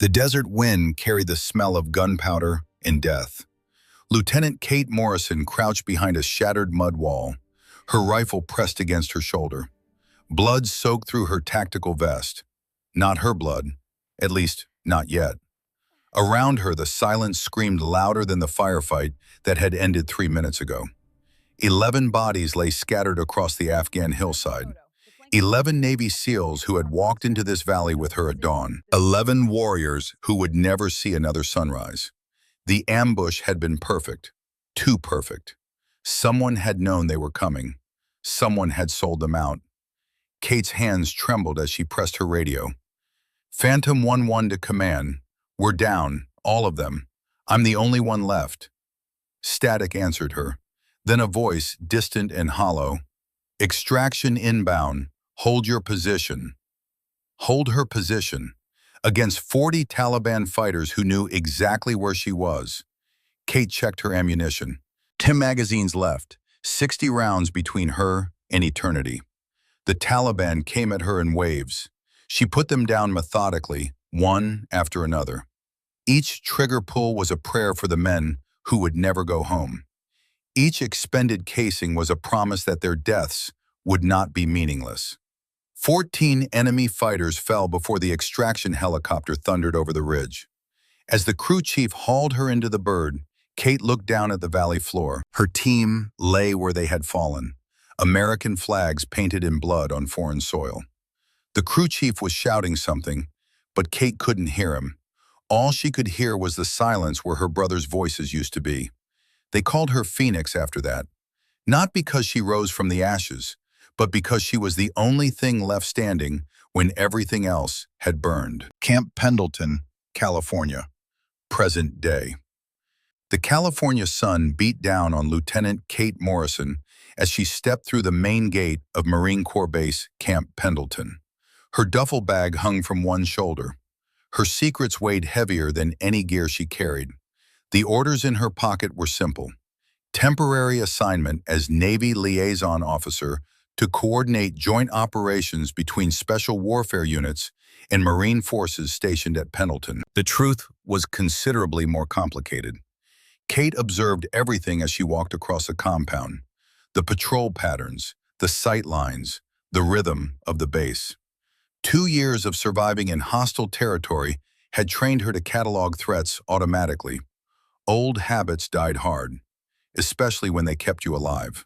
The desert wind carried the smell of gunpowder and death. Lieutenant Kate Morrison crouched behind a shattered mud wall, her rifle pressed against her shoulder. Blood soaked through her tactical vest. Not her blood, at least not yet. Around her, the silence screamed louder than the firefight that had ended 3 minutes ago. 11 bodies lay scattered across the Afghan hillside. 11 Navy SEALs who had walked into this valley with her at dawn. 11 warriors who would never see another sunrise. The ambush had been perfect. Too perfect. Someone had known they were coming. Someone had sold them out. Kate's hands trembled as she pressed her radio. Phantom 1-1 to command. We're down, all of them. I'm the only one left. Static answered her. Then a voice, distant and hollow. Extraction inbound. Hold your position. Hold her position. Against 40 Taliban fighters who knew exactly where she was. Kate checked her ammunition. 10 magazines left, 60 rounds between her and eternity. The Taliban came at her in waves. She put them down methodically, one after another. Each trigger pull was a prayer for the men who would never go home. Each expended casing was a promise that their deaths would not be meaningless. 14 enemy fighters fell before the extraction helicopter thundered over the ridge. As the crew chief hauled her into the bird, Kate looked down at the valley floor. Her team lay where they had fallen, American flags painted in blood on foreign soil. The crew chief was shouting something, but Kate couldn't hear him. All she could hear was the silence where her brothers' voices used to be. They called her Phoenix after that, not because she rose from the ashes, but because she was the only thing left standing when everything else had burned. Camp Pendleton, California, present day. The California sun beat down on Lieutenant Kate Morrison as she stepped through the main gate of Marine Corps Base Camp Pendleton. Her duffel bag hung from one shoulder. Her secrets weighed heavier than any gear she carried. The orders in her pocket were simple. Temporary assignment as Navy Liaison Officer to coordinate joint operations between Special Warfare Units and Marine forces stationed at Pendleton. The truth was considerably more complicated. Kate observed everything as she walked across the compound. The patrol patterns, the sight lines, the rhythm of the base. 2 years of surviving in hostile territory had trained her to catalog threats automatically. Old habits died hard, especially when they kept you alive.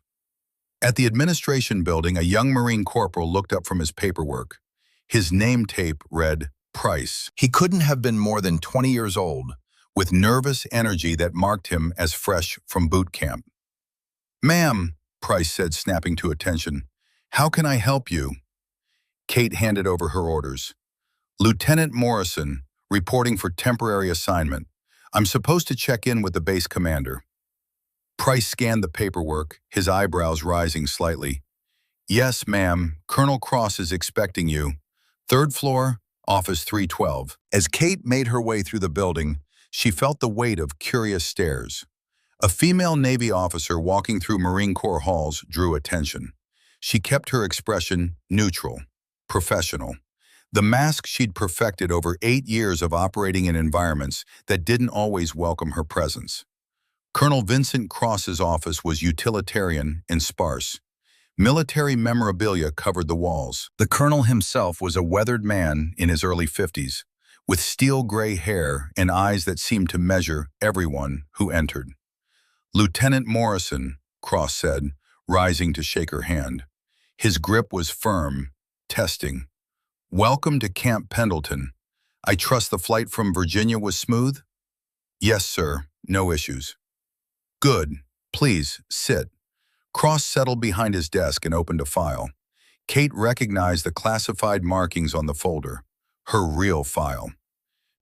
At the administration building, a young Marine corporal looked up from his paperwork. His name tape read, Price. He couldn't have been more than 20 years old, with nervous energy that marked him as fresh from boot camp. Ma'am, Price said, snapping to attention, how can I help you? Kate handed over her orders. Lieutenant Morrison, reporting for temporary assignment. I'm supposed to check in with the base commander. Price scanned the paperwork, his eyebrows rising slightly. Yes, ma'am, Colonel Cross is expecting you. 3rd floor, office 312. As Kate made her way through the building, she felt the weight of curious stares. A female Navy officer walking through Marine Corps halls drew attention. She kept her expression neutral, professional. The mask she'd perfected over 8 years of operating in environments that didn't always welcome her presence. Colonel Vincent Cross's office was utilitarian and sparse. Military memorabilia covered the walls. The colonel himself was a weathered man in his early 50s, with steel gray hair and eyes that seemed to measure everyone who entered. Lieutenant Morrison, Cross said, rising to shake her hand. His grip was firm, testing. Welcome to Camp Pendleton. I trust the flight from Virginia was smooth? Yes, sir. No issues. Good. Please, sit. Cross settled behind his desk and opened a file. Kate recognized the classified markings on the folder. Her real file.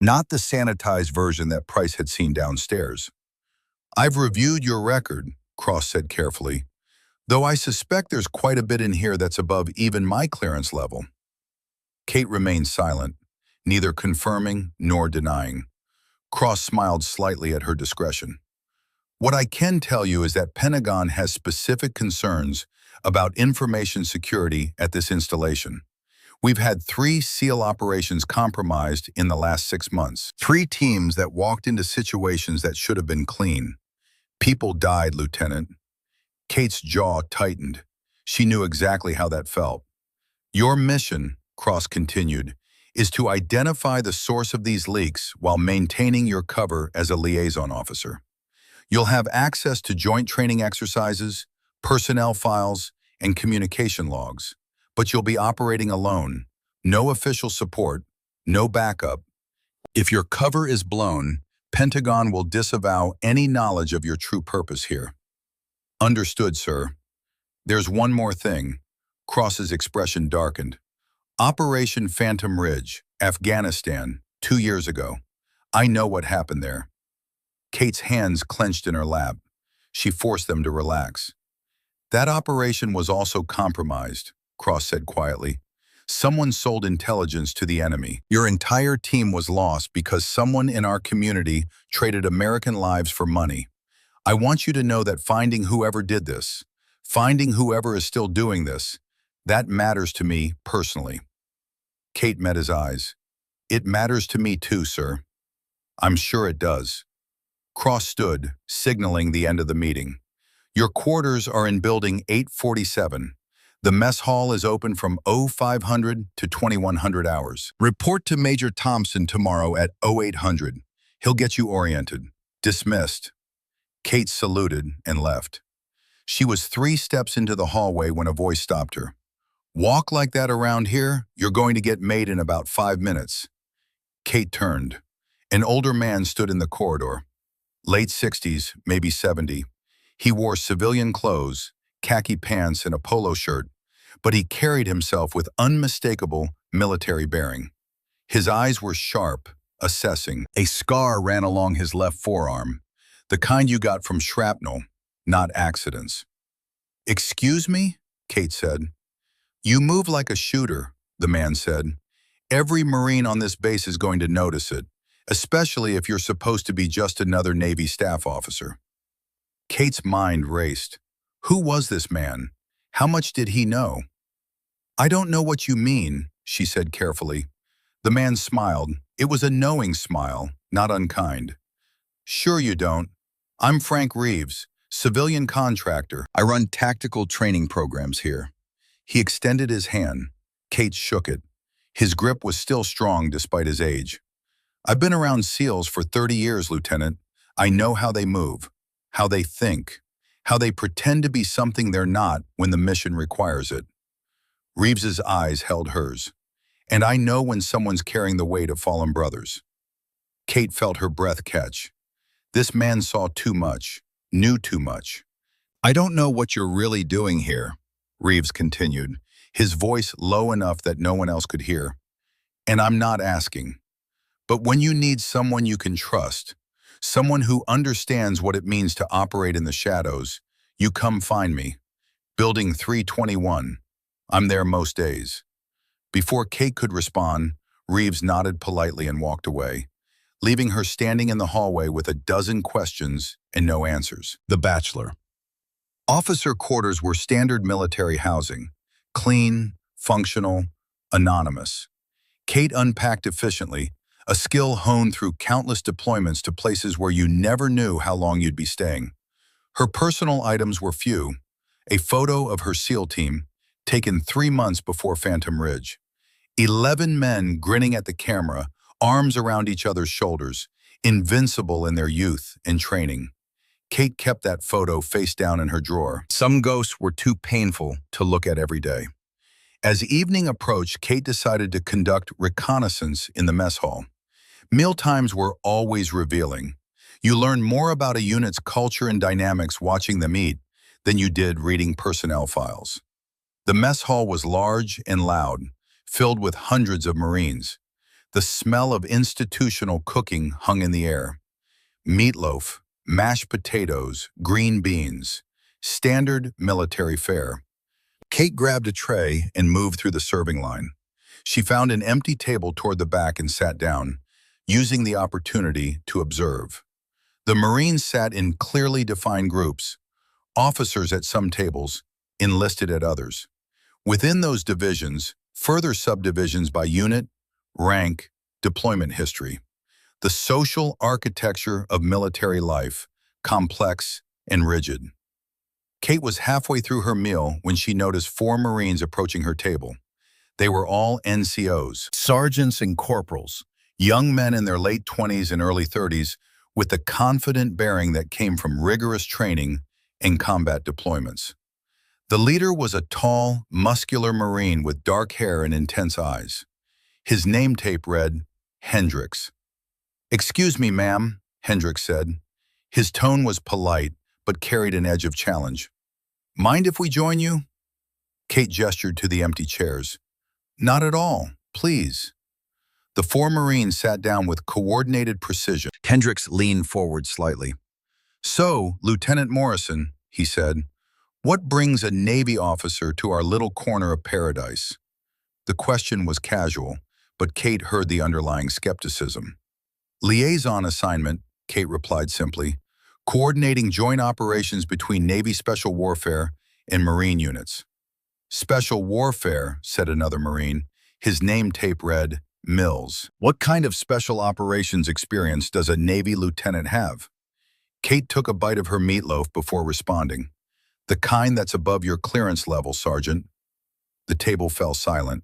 Not the sanitized version that Price had seen downstairs. I've reviewed your record, Cross said carefully, though I suspect there's quite a bit in here that's above even my clearance level. Kate remained silent, neither confirming nor denying. Cross smiled slightly at her discretion. What I can tell you is that Pentagon has specific concerns about information security at this installation. We've had 3 SEAL operations compromised in the last 6 months. 3 teams that walked into situations that should have been clean. People died, Lieutenant. Kate's jaw tightened. She knew exactly how that felt. Your mission, Cross continued, is to identify the source of these leaks while maintaining your cover as a liaison officer. You'll have access to joint training exercises, personnel files, and communication logs, but you'll be operating alone. No official support, no backup. If your cover is blown, Pentagon will disavow any knowledge of your true purpose here. Understood, sir. There's one more thing. Cross's expression darkened. Operation Phantom Ridge, Afghanistan, 2 years ago. I know what happened there. Kate's hands clenched in her lap. She forced them to relax. That operation was also compromised, Cross said quietly. Someone sold intelligence to the enemy. Your entire team was lost because someone in our community traded American lives for money. I want you to know that finding whoever did this, finding whoever is still doing this, that matters to me personally. Kate met his eyes. It matters to me too, sir. I'm sure it does. Cross stood, signaling the end of the meeting. Your quarters are in building 847. The mess hall is open from 0500 to 2100 hours. Report to Major Thompson tomorrow at 0800. He'll get you oriented. Dismissed. Kate saluted and left. She was 3 steps into the hallway when a voice stopped her. Walk like that around here, you're going to get made in about 5 minutes. Kate turned. An older man stood in the corridor. Late 60s, maybe 70. He wore civilian clothes, khaki pants and a polo shirt, but he carried himself with unmistakable military bearing. His eyes were sharp, assessing. A scar ran along his left forearm, the kind you got from shrapnel, not accidents. Excuse me? Kate said. You move like a shooter, the man said. Every Marine on this base is going to notice it, especially if you're supposed to be just another Navy staff officer. Kate's mind raced. Who was this man? How much did he know? I don't know what you mean, she said carefully. The man smiled. It was a knowing smile, not unkind. Sure you don't. I'm Frank Reeves, civilian contractor. I run tactical training programs here. He extended his hand. Kate shook it. His grip was still strong despite his age. I've been around SEALs for 30 years, Lieutenant. I know how they move, how they think, how they pretend to be something they're not when the mission requires it. Reeves's eyes held hers. And I know when someone's carrying the weight of fallen brothers. Kate felt her breath catch. This man saw too much, knew too much. I don't know what you're really doing here, Reeves continued, his voice low enough that no one else could hear. And I'm not asking. But when you need someone you can trust, someone who understands what it means to operate in the shadows, you come find me. Building 321. I'm there most days. Before Kate could respond, Reeves nodded politely and walked away, leaving her standing in the hallway with a dozen questions and no answers. The Bachelor. Officer quarters were standard military housing, clean, functional, anonymous. Kate unpacked efficiently, a skill honed through countless deployments to places where you never knew how long you'd be staying. Her personal items were few: a photo of her SEAL team, taken 3 months before Phantom Ridge. 11 men grinning at the camera, arms around each other's shoulders, invincible in their youth and training. Kate kept that photo face down in her drawer. Some ghosts were too painful to look at every day. As evening approached, Kate decided to conduct reconnaissance in the mess hall. Mealtimes were always revealing. You learn more about a unit's culture and dynamics watching them eat than you did reading personnel files. The mess hall was large and loud, filled with hundreds of Marines. The smell of institutional cooking hung in the air. Meatloaf, mashed potatoes, green beans, standard military fare. Kate grabbed a tray and moved through the serving line. She found an empty table toward the back and sat down, using the opportunity to observe. The Marines sat in clearly defined groups, officers at some tables, enlisted at others. Within those divisions, further subdivisions by unit, rank, deployment history. The social architecture of military life, complex and rigid. Kate was halfway through her meal when she noticed 4 Marines approaching her table. They were all NCOs, sergeants and corporals, young men in their late 20s and early 30s with the confident bearing that came from rigorous training and combat deployments. The leader was a tall, muscular Marine with dark hair and intense eyes. His name tape read, Hendricks. "Excuse me, ma'am," Hendricks said. His tone was polite, but carried an edge of challenge. "Mind if we join you?" Kate gestured to the empty chairs. "Not at all, please." The 4 Marines sat down with coordinated precision. Hendricks leaned forward slightly. "So, Lieutenant Morrison," he said, "what brings a Navy officer to our little corner of paradise?" The question was casual, but Kate heard the underlying skepticism. "Liaison assignment," Kate replied simply, "coordinating joint operations between Navy Special Warfare and Marine units." "Special Warfare," said another Marine. His name tape read, Mills. "What kind of special operations experience does a Navy lieutenant have?" Kate took a bite of her meatloaf before responding. "The kind that's above your clearance level, Sergeant." The table fell silent.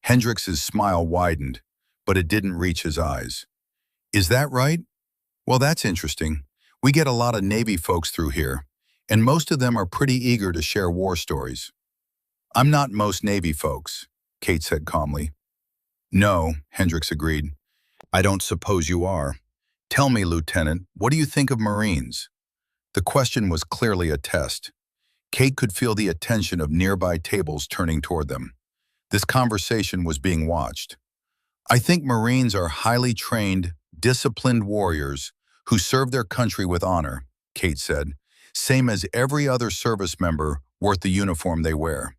Hendricks's smile widened, but it didn't reach his eyes. "Is that right? Well, that's interesting. We get a lot of Navy folks through here, and most of them are pretty eager to share war stories." "I'm not most Navy folks," Kate said calmly. "No," Hendricks agreed. "I don't suppose you are. Tell me, Lieutenant, what do you think of Marines?" The question was clearly a test. Kate could feel the attention of nearby tables turning toward them. This conversation was being watched. "I think Marines are highly trained, disciplined warriors who serve their country with honor," Kate said, "same as every other service member worth the uniform they wear."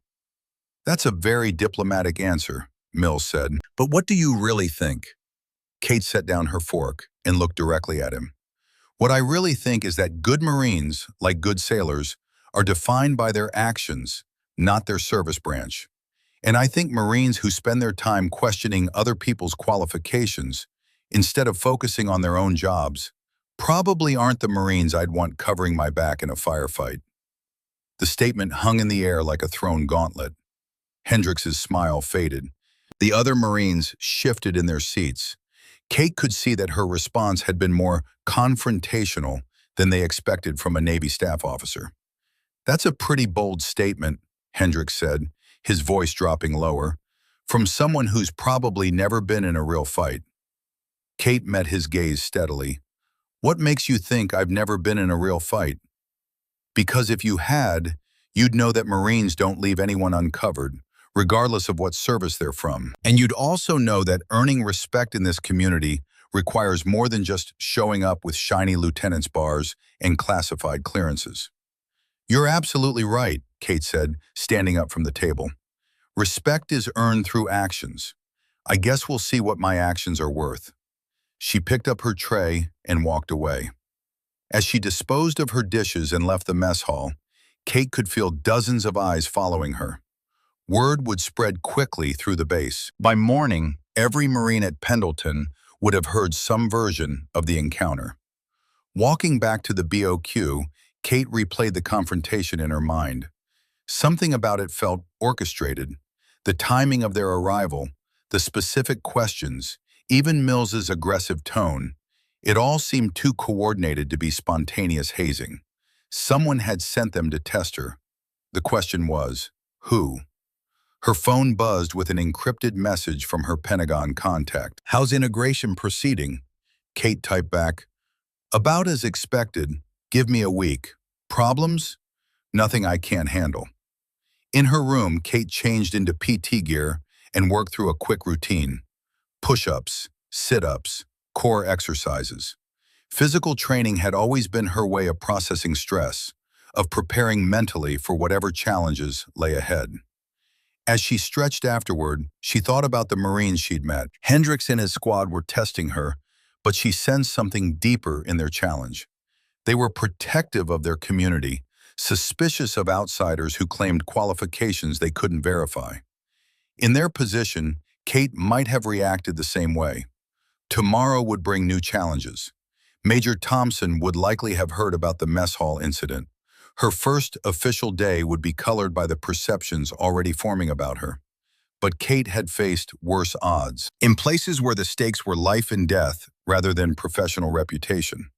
"That's a very diplomatic answer," Mills said. "But what do you really think?" Kate set down her fork and looked directly at him. "What I really think is that good Marines, like good sailors, are defined by their actions, not their service branch. And I think Marines who spend their time questioning other people's qualifications, instead of focusing on their own jobs, probably aren't the Marines I'd want covering my back in a firefight." The statement hung in the air like a thrown gauntlet. Hendricks's smile faded. The other Marines shifted in their seats. Kate could see that her response had been more confrontational than they expected from a Navy staff officer. "That's a pretty bold statement," Hendricks said, his voice dropping lower, "from someone who's probably never been in a real fight." Kate met his gaze steadily. "What makes you think I've never been in a real fight?" "Because if you had, you'd know that Marines don't leave anyone uncovered, regardless of what service they're from. And you'd also know that earning respect in this community requires more than just showing up with shiny lieutenant's bars and classified clearances." "You're absolutely right," Kate said, standing up from the table. "Respect is earned through actions. I guess we'll see what my actions are worth." She picked up her tray and walked away. As she disposed of her dishes and left the mess hall, Kate could feel dozens of eyes following her. Word would spread quickly through the base. By morning, every Marine at Pendleton would have heard some version of the encounter. Walking back to the BOQ, Kate replayed the confrontation in her mind. Something about it felt orchestrated. The timing of their arrival, the specific questions, even Mills's aggressive tone, it all seemed too coordinated to be spontaneous hazing. Someone had sent them to test her. The question was, who? Her phone buzzed with an encrypted message from her Pentagon contact. "How's integration proceeding?" Kate typed back, "About as expected. Give me a week. Problems? Nothing I can't handle." In her room, Kate changed into PT gear and worked through a quick routine. Push-ups, sit-ups, core exercises. Physical training had always been her way of processing stress, of preparing mentally for whatever challenges lay ahead. As she stretched afterward, she thought about the Marines she'd met. Hendricks and his squad were testing her, but she sensed something deeper in their challenge. They were protective of their community, suspicious of outsiders who claimed qualifications they couldn't verify. In their position, Kate might have reacted the same way. Tomorrow would bring new challenges. Major Thompson would likely have heard about the mess hall incident. Her first official day would be colored by the perceptions already forming about her. But Kate had faced worse odds, in places where the stakes were life and death rather than professional reputation.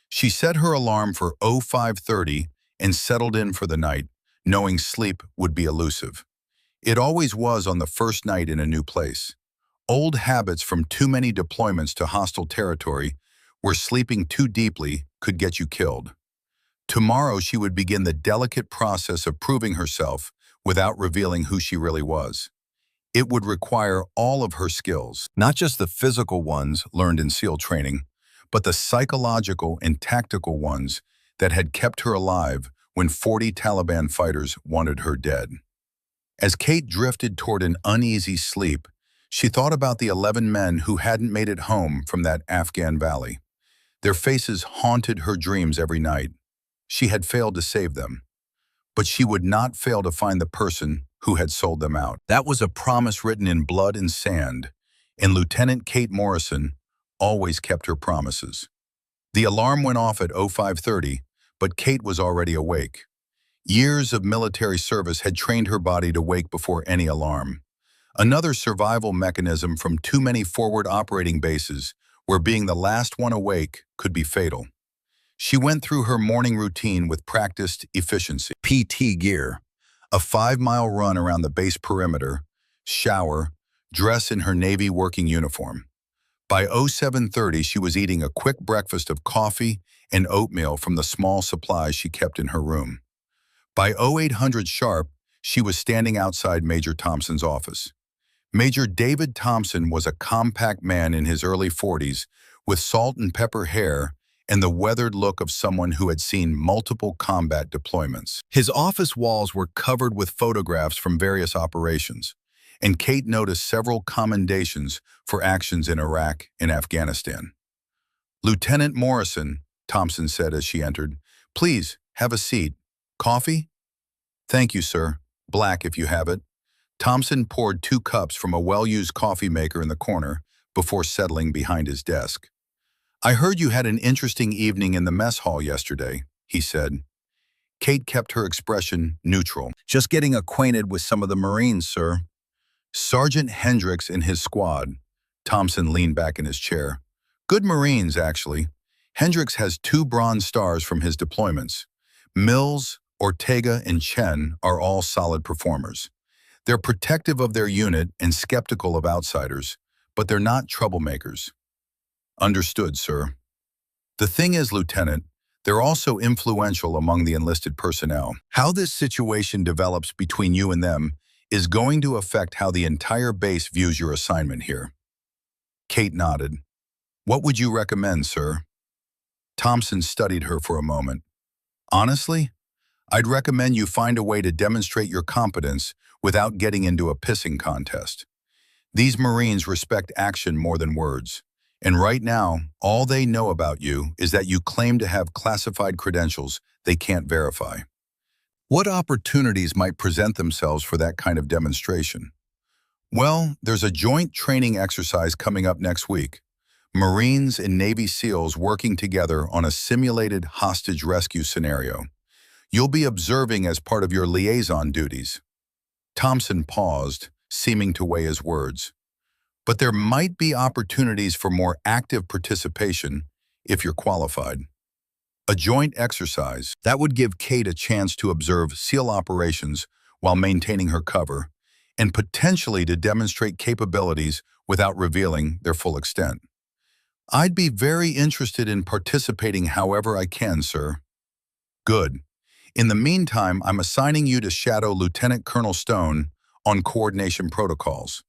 She set her alarm for 05:30 and settled in for the night, knowing sleep would be elusive. It always was on the first night in a new place. Old habits from too many deployments to hostile territory, where sleeping too deeply could get you killed. Tomorrow she would begin the delicate process of proving herself without revealing who she really was. It would require all of her skills, not just the physical ones learned in SEAL training, but the psychological and tactical ones that had kept her alive when 40 Taliban fighters wanted her dead. As Kate drifted toward an uneasy sleep, she thought about the 11 men who hadn't made it home from that Afghan valley. Their faces haunted her dreams every night. She had failed to save them, but she would not fail to find the person who had sold them out. That was a promise written in blood and sand, and Lieutenant Kate Morrison always kept her promises. The alarm went off at 05:30, but Kate was already awake. Years of military service had trained her body to wake before any alarm. Another survival mechanism from too many forward operating bases where being the last one awake could be fatal. She went through her morning routine with practiced efficiency. PT gear, a 5-mile run around the base perimeter, shower, dress in her Navy working uniform. By 07:30, she was eating a quick breakfast of coffee and oatmeal from the small supplies she kept in her room. By 0800 sharp, she was standing outside Major Thompson's office. Major David Thompson was a compact man in his early 40s with salt and pepper hair and the weathered look of someone who had seen multiple combat deployments. His office walls were covered with photographs from various operations, and Kate noticed several commendations for actions in Iraq and Afghanistan. "Lieutenant Morrison," Thompson said as she entered, "please have a seat. Coffee?" "Thank you, sir. Black if you have it." Thompson poured 2 cups from a well-used coffee maker in the corner before settling behind his desk. "I heard you had an interesting evening in the mess hall yesterday," he said. Kate kept her expression neutral. "Just getting acquainted with some of the Marines, sir." "Sergeant Hendricks and his squad." Thompson leaned back in his chair. "Good Marines, actually. Hendricks has 2 Bronze Stars from his deployments. Mills, Ortega, and Chen are all solid performers. They're protective of their unit and skeptical of outsiders, but they're not troublemakers." "Understood, sir." "The thing is, Lieutenant, they're also influential among the enlisted personnel. How this situation develops between you and them is going to affect how the entire base views your assignment here." Kate nodded. "What would you recommend, sir?" Thompson studied her for a moment. "Honestly, I'd recommend you find a way to demonstrate your competence without getting into a pissing contest. These Marines respect action more than words. And right now, all they know about you is that you claim to have classified credentials they can't verify. What opportunities might present themselves for that kind of demonstration? Well, there's a joint training exercise coming up next week. Marines and Navy SEALs working together on a simulated hostage rescue scenario. You'll be observing as part of your liaison duties." Thompson paused, seeming to weigh his words. "But there might be opportunities for more active participation if you're qualified. A joint exercise, that would give Kate a chance to observe SEAL operations while maintaining her cover, and potentially to demonstrate capabilities without revealing their full extent. I'd be very interested in participating however I can, sir." "Good. In the meantime, I'm assigning you to shadow Lieutenant Colonel Stone on coordination protocols.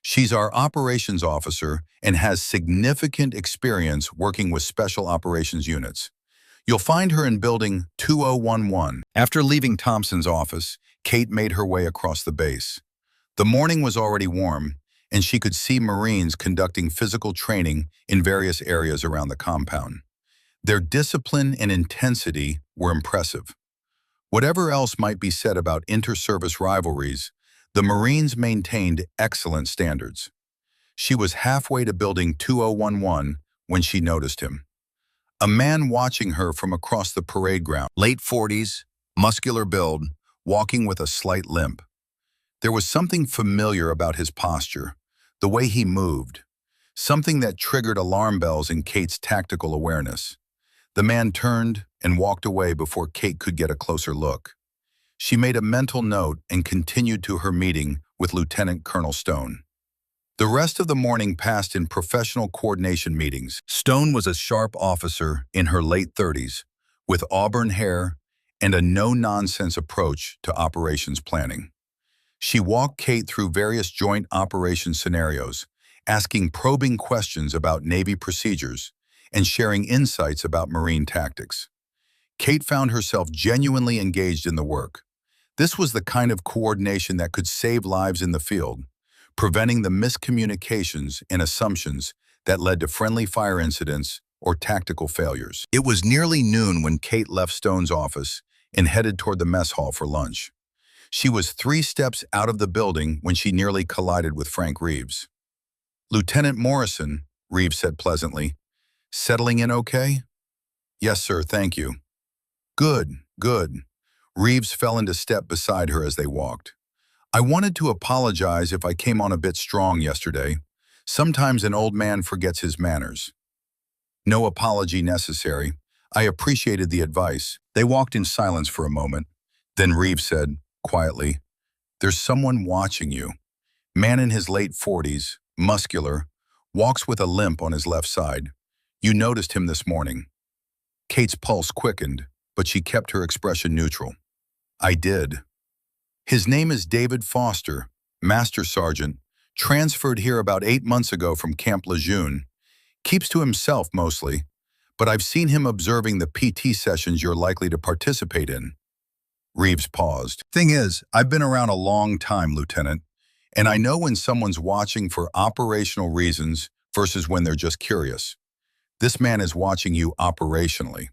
She's our operations officer and has significant experience working with special operations units. You'll find her in building 2011. After leaving Thompson's office, Kate made her way across the base. The morning was already warm, and she could see Marines conducting physical training in various areas around the compound. Their discipline and intensity were impressive. Whatever else might be said about inter-service rivalries, The Marines maintained excellent standards. She was halfway to building 2011 when she noticed him. A man watching her from across the parade ground, late 40s, muscular build, walking with a slight limp. There was something familiar about his posture, the way he moved, something that triggered alarm bells in Kate's tactical awareness. The man turned and walked away before Kate could get a closer look. She made a mental note and continued to her meeting with Lieutenant Colonel Stone. The rest of the morning passed in professional coordination meetings. Stone was a sharp officer in her late 30s, with auburn hair and a no-nonsense approach to operations planning. She walked Kate through various joint operation scenarios, asking probing questions about Navy procedures and sharing insights about Marine tactics. Kate found herself genuinely engaged in the work. This was the kind of coordination that could save lives in the field, preventing the miscommunications and assumptions that led to friendly fire incidents or tactical failures. It was nearly noon when Kate left Stone's office and headed toward the mess hall for lunch. She was 3 steps out of the building when she nearly collided with Frank Reeves. "Lieutenant Morrison," Reeves said pleasantly. "Settling in okay?" "Yes, sir, thank you." "Good, good." Reeves fell into step beside her as they walked. "I wanted to apologize if I came on a bit strong yesterday. Sometimes an old man forgets his manners." "No apology necessary. I appreciated the advice." They walked in silence for a moment. Then Reeves said, quietly, "There's someone watching you. Man in his late 40s, muscular, walks with a limp on his left side. You noticed him this morning." Kate's pulse quickened, but she kept her expression neutral. "I did. His name is David Foster, Master Sergeant, transferred here about 8 months ago from Camp Lejeune. Keeps to himself mostly, but I've seen him observing the PT sessions you're likely to participate in." Reeves paused. "Thing is, I've been around a long time, Lieutenant, and I know when someone's watching for operational reasons versus when they're just curious. This man is watching you operationally.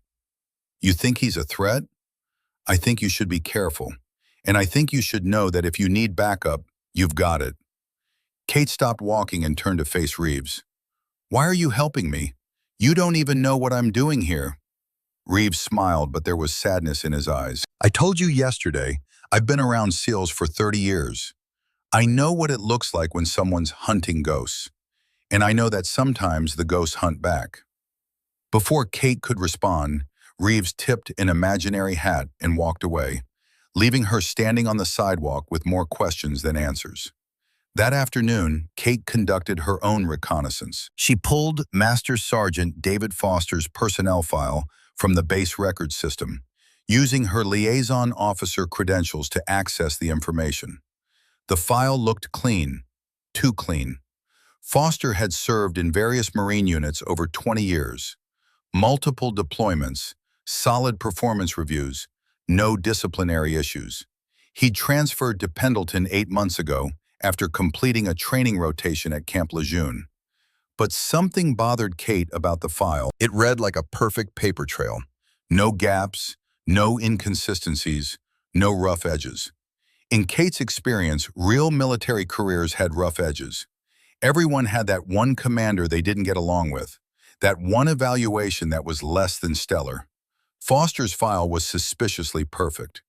You think he's a threat? I think you should be careful, and I think you should know that if you need backup, you've got it." Kate stopped walking and turned to face Reeves. "Why are you helping me? You don't even know what I'm doing here." Reeves smiled, but there was sadness in his eyes. "I told you yesterday, I've been around SEALs for 30 years. I know what it looks like when someone's hunting ghosts, and I know that sometimes the ghosts hunt back." Before Kate could respond, Reeves tipped an imaginary hat and walked away, leaving her standing on the sidewalk with more questions than answers. That afternoon, Kate conducted her own reconnaissance. She pulled Master Sergeant David Foster's personnel file from the base record system, using her liaison officer credentials to access the information. The file looked clean, too clean. Foster had served in various Marine units over 20 years. Multiple deployments, solid performance reviews, no disciplinary issues. He'd transferred to Pendleton 8 months ago after completing a training rotation at Camp Lejeune. But something bothered Kate about the file. It read like a perfect paper trail. No gaps, no inconsistencies, no rough edges. In Kate's experience, real military careers had rough edges. Everyone had that one commander they didn't get along with, that one evaluation that was less than stellar. Foster's file was suspiciously perfect.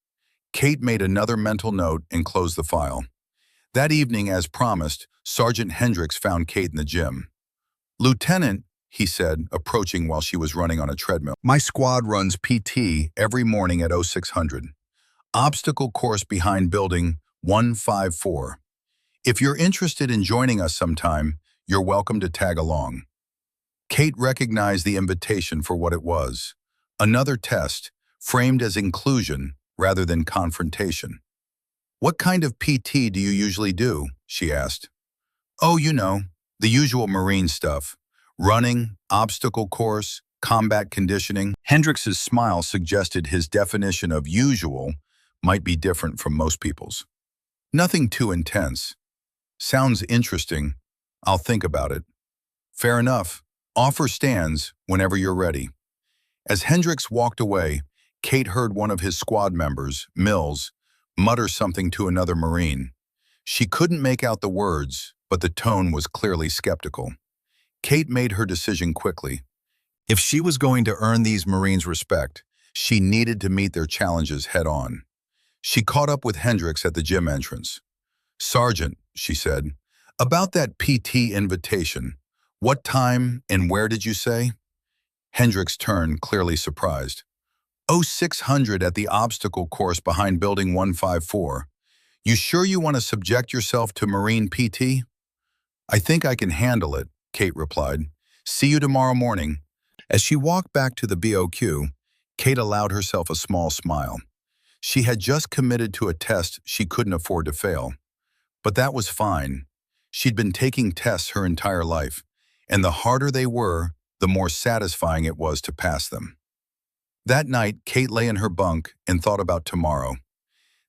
Kate made another mental note and closed the file. That evening, as promised, Sergeant Hendricks found Kate in the gym. "Lieutenant," he said, approaching while she was running on a treadmill, "my squad runs PT every morning at 0600. Obstacle course behind building 154. If you're interested in joining us sometime, you're welcome to tag along." Kate recognized the invitation for what it was. Another test, framed as inclusion rather than confrontation. "What kind of PT do you usually do?" she asked. "Oh, you know, the usual Marine stuff. Running, obstacle course, combat conditioning." Hendricks's smile suggested his definition of usual might be different from most people's. "Nothing too intense. Sounds interesting. I'll think about it." "Fair enough. Offer stands whenever you're ready." As Hendricks walked away, Kate heard one of his squad members, Mills, mutter something to another Marine. She couldn't make out the words, but the tone was clearly skeptical. Kate made her decision quickly. If she was going to earn these Marines' respect, she needed to meet their challenges head-on. She caught up with Hendricks at the gym entrance. "Sergeant," she said, "about that PT invitation, what time and where did you say?" Hendricks turned, clearly surprised. "Oh, 600 at the obstacle course behind Building 154. You sure you want to subject yourself to Marine PT?" "I think I can handle it," Kate replied. "See you tomorrow morning." As she walked back to the BOQ, Kate allowed herself a small smile. She had just committed to a test she couldn't afford to fail. But that was fine. She'd been taking tests her entire life, and the harder they were, the more satisfying it was to pass them. That night, Kate lay in her bunk and thought about tomorrow.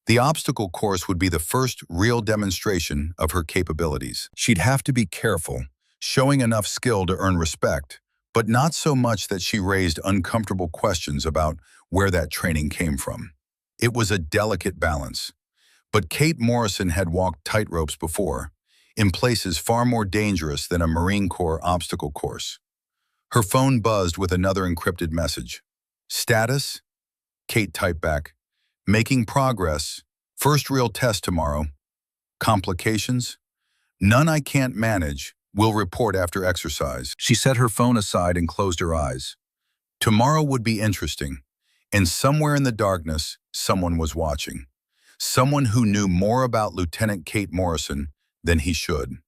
The obstacle course would be the first real demonstration of her capabilities. She'd have to be careful, showing enough skill to earn respect, but not so much that she raised uncomfortable questions about where that training came from. It was a delicate balance. But Kate Morrison had walked tightropes before, in places far more dangerous than a Marine Corps obstacle course. Her phone buzzed with another encrypted message. "Status?" Kate typed back. "Making progress. First real test tomorrow. Complications? None I can't manage. Will report after exercise." She set her phone aside and closed her eyes. Tomorrow would be interesting, and somewhere in the darkness, someone was watching. Someone who knew more about Lieutenant Kate Morrison than he should.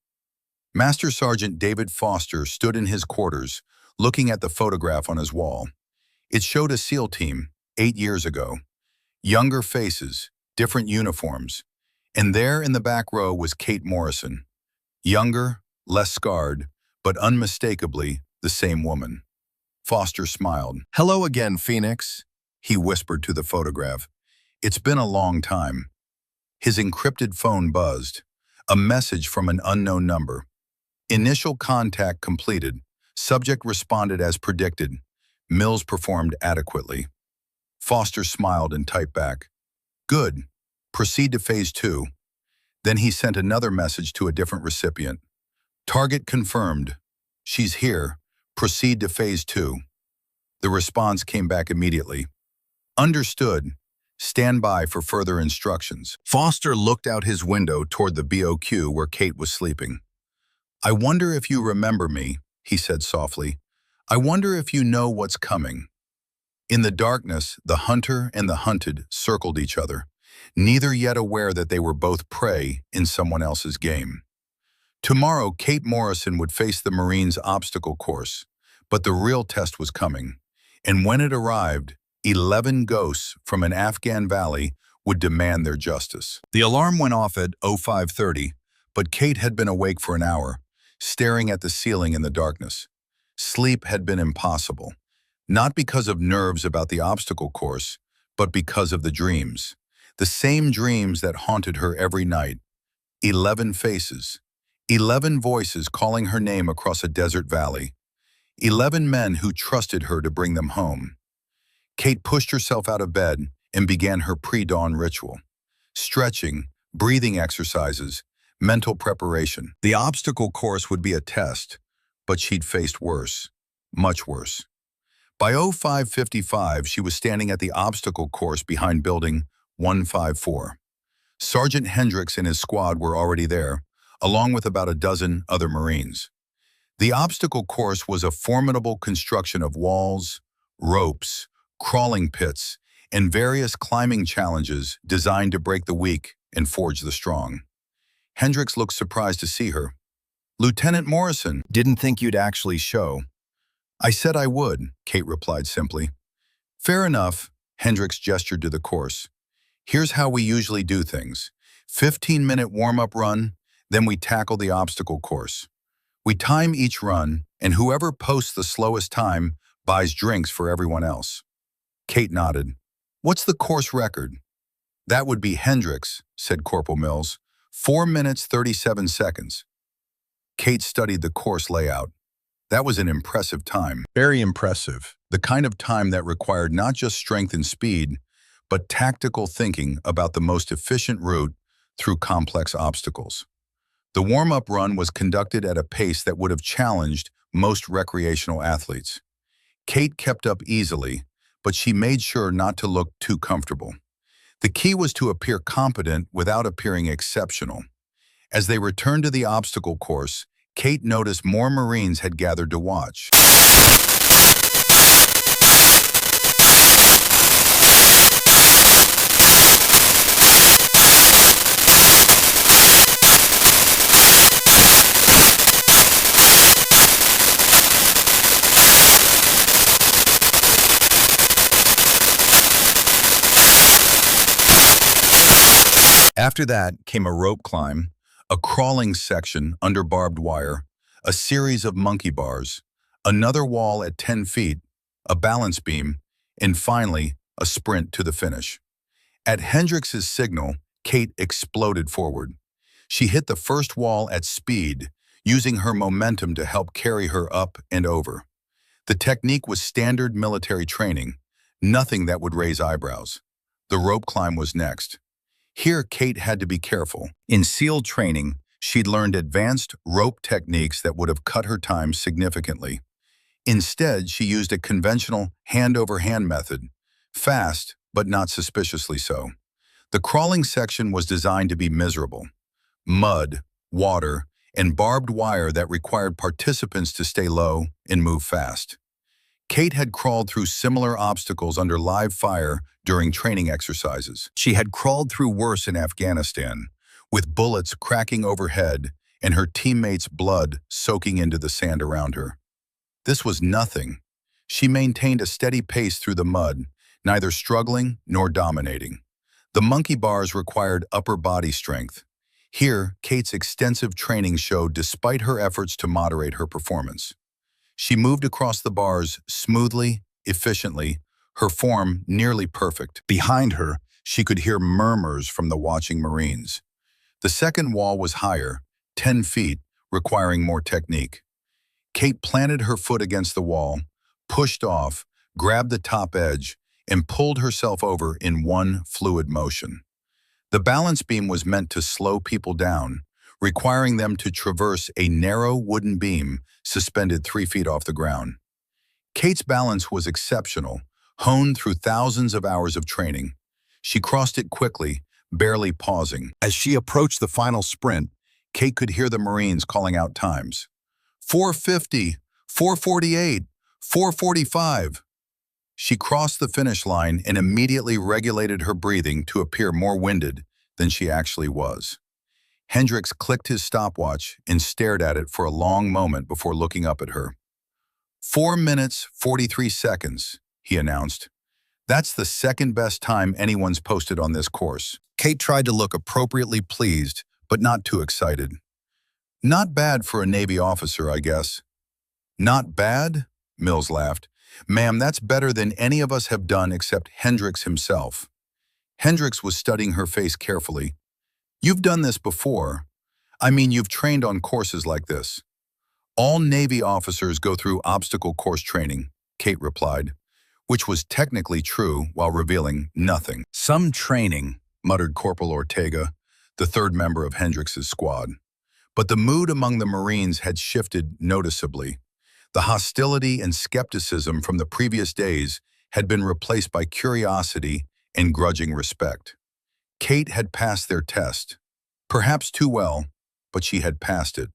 Master Sergeant David Foster stood in his quarters, looking at the photograph on his wall. It showed a SEAL team, 8 years ago. Younger faces, different uniforms. And there in the back row was Kate Morrison. Younger, less scarred, but unmistakably the same woman. Foster smiled. "Hello again, Phoenix," he whispered to the photograph. "It's been a long time." His encrypted phone buzzed. A message from an unknown number. Initial contact completed. Subject responded as predicted. Mills performed adequately. Foster smiled and typed back. "Good. Proceed to phase 2. Then he sent another message to a different recipient. "Target confirmed. She's here. Proceed to phase 2. The response came back immediately. "Understood. Stand by for further instructions." Foster looked out his window toward the BOQ where Kate was sleeping. "I wonder if you remember me," he said softly. "I wonder if you know what's coming." In the darkness, the hunter and the hunted circled each other, neither yet aware that they were both prey in someone else's game. Tomorrow, Kate Morrison would face the Marines' obstacle course, but the real test was coming. And when it arrived, 11 ghosts from an Afghan valley would demand their justice. The alarm went off at 05:30, but Kate had been awake for an hour, staring at the ceiling in the darkness. Sleep had been impossible, not because of nerves about the obstacle course, but because of the dreams. The same dreams that haunted her every night. 11 faces, 11 voices calling her name across a desert valley. 11 men who trusted her to bring them home. Kate pushed herself out of bed and began her pre-dawn ritual. Stretching, breathing exercises, mental preparation. The obstacle course would be a test, but she'd faced worse, much worse. By 05:55, she was standing at the obstacle course behind Building 154. Sergeant Hendricks and his squad were already there, along with about a dozen other Marines. The obstacle course was a formidable construction of walls, ropes, crawling pits, and various climbing challenges designed to break the weak and forge the strong. Hendricks looked surprised to see her. "Lieutenant Morrison, didn't think you'd actually show." "I said I would," Kate replied simply. "Fair enough," Hendricks gestured to the course. "Here's how we usually do things. 15-minute warm-up run, then we tackle the obstacle course. We time each run, and whoever posts the slowest time buys drinks for everyone else." Kate nodded. "What's the course record?" "That would be Hendricks," said Corporal Mills. 4 minutes, 37 seconds. Kate studied the course layout. That was an impressive time. Very impressive. The kind of time that required not just strength and speed, but tactical thinking about the most efficient route through complex obstacles. The warm-up run was conducted at a pace that would have challenged most recreational athletes. Kate kept up easily, but she made sure not to look too comfortable. The key was to appear competent without appearing exceptional. As they returned to the obstacle course, Kate noticed more Marines had gathered to watch. After that came a rope climb, a crawling section under barbed wire, a series of monkey bars, another wall at 10 feet, a balance beam, and finally, a sprint to the finish. At Hendrix's signal, Kate exploded forward. She hit the first wall at speed, using her momentum to help carry her up and over. The technique was standard military training, nothing that would raise eyebrows. The rope climb was next. Here, Kate had to be careful. In SEAL training, she'd learned advanced rope techniques that would have cut her time significantly. Instead, she used a conventional hand-over-hand method, fast, but not suspiciously so. The crawling section was designed to be miserable. Mud, water, and barbed wire that required participants to stay low and move fast. Kate had crawled through similar obstacles under live fire during training exercises. She had crawled through worse in Afghanistan, with bullets cracking overhead and her teammates' blood soaking into the sand around her. This was nothing. She maintained a steady pace through the mud, neither struggling nor dominating. The monkey bars required upper body strength. Here, Kate's extensive training showed despite her efforts to moderate her performance. She moved across the bars smoothly, efficiently, her form nearly perfect. Behind her, she could hear murmurs from the watching Marines. The second wall was higher, 10 feet, requiring more technique. Kate planted her foot against the wall, pushed off, grabbed the top edge, and pulled herself over in one fluid motion. The balance beam was meant to slow people down, requiring them to traverse a narrow wooden beam suspended 3 feet off the ground. Kate's balance was exceptional, honed through thousands of hours of training. She crossed it quickly, barely pausing. As she approached the final sprint, Kate could hear the Marines calling out times. 450, 448, 445. She crossed the finish line and immediately regulated her breathing to appear more winded than she actually was. Hendrix clicked his stopwatch and stared at it for a long moment before looking up at her. 4 minutes, 43 seconds, he announced. That's the second best time anyone's posted on this course. Kate tried to look appropriately pleased, but not too excited. Not bad for a Navy officer, I guess. Not bad? Mills laughed. Ma'am, that's better than any of us have done except Hendrix himself. Hendrix was studying her face carefully. You've done this before. I mean, you've trained on courses like this. All Navy officers go through obstacle course training, Kate replied, which was technically true while revealing nothing. Some training, muttered Corporal Ortega, the third member of Hendrix's squad. But the mood among the Marines had shifted noticeably. The hostility and skepticism from the previous days had been replaced by curiosity and grudging respect. Kate had passed their test. Perhaps too well, but she had passed it.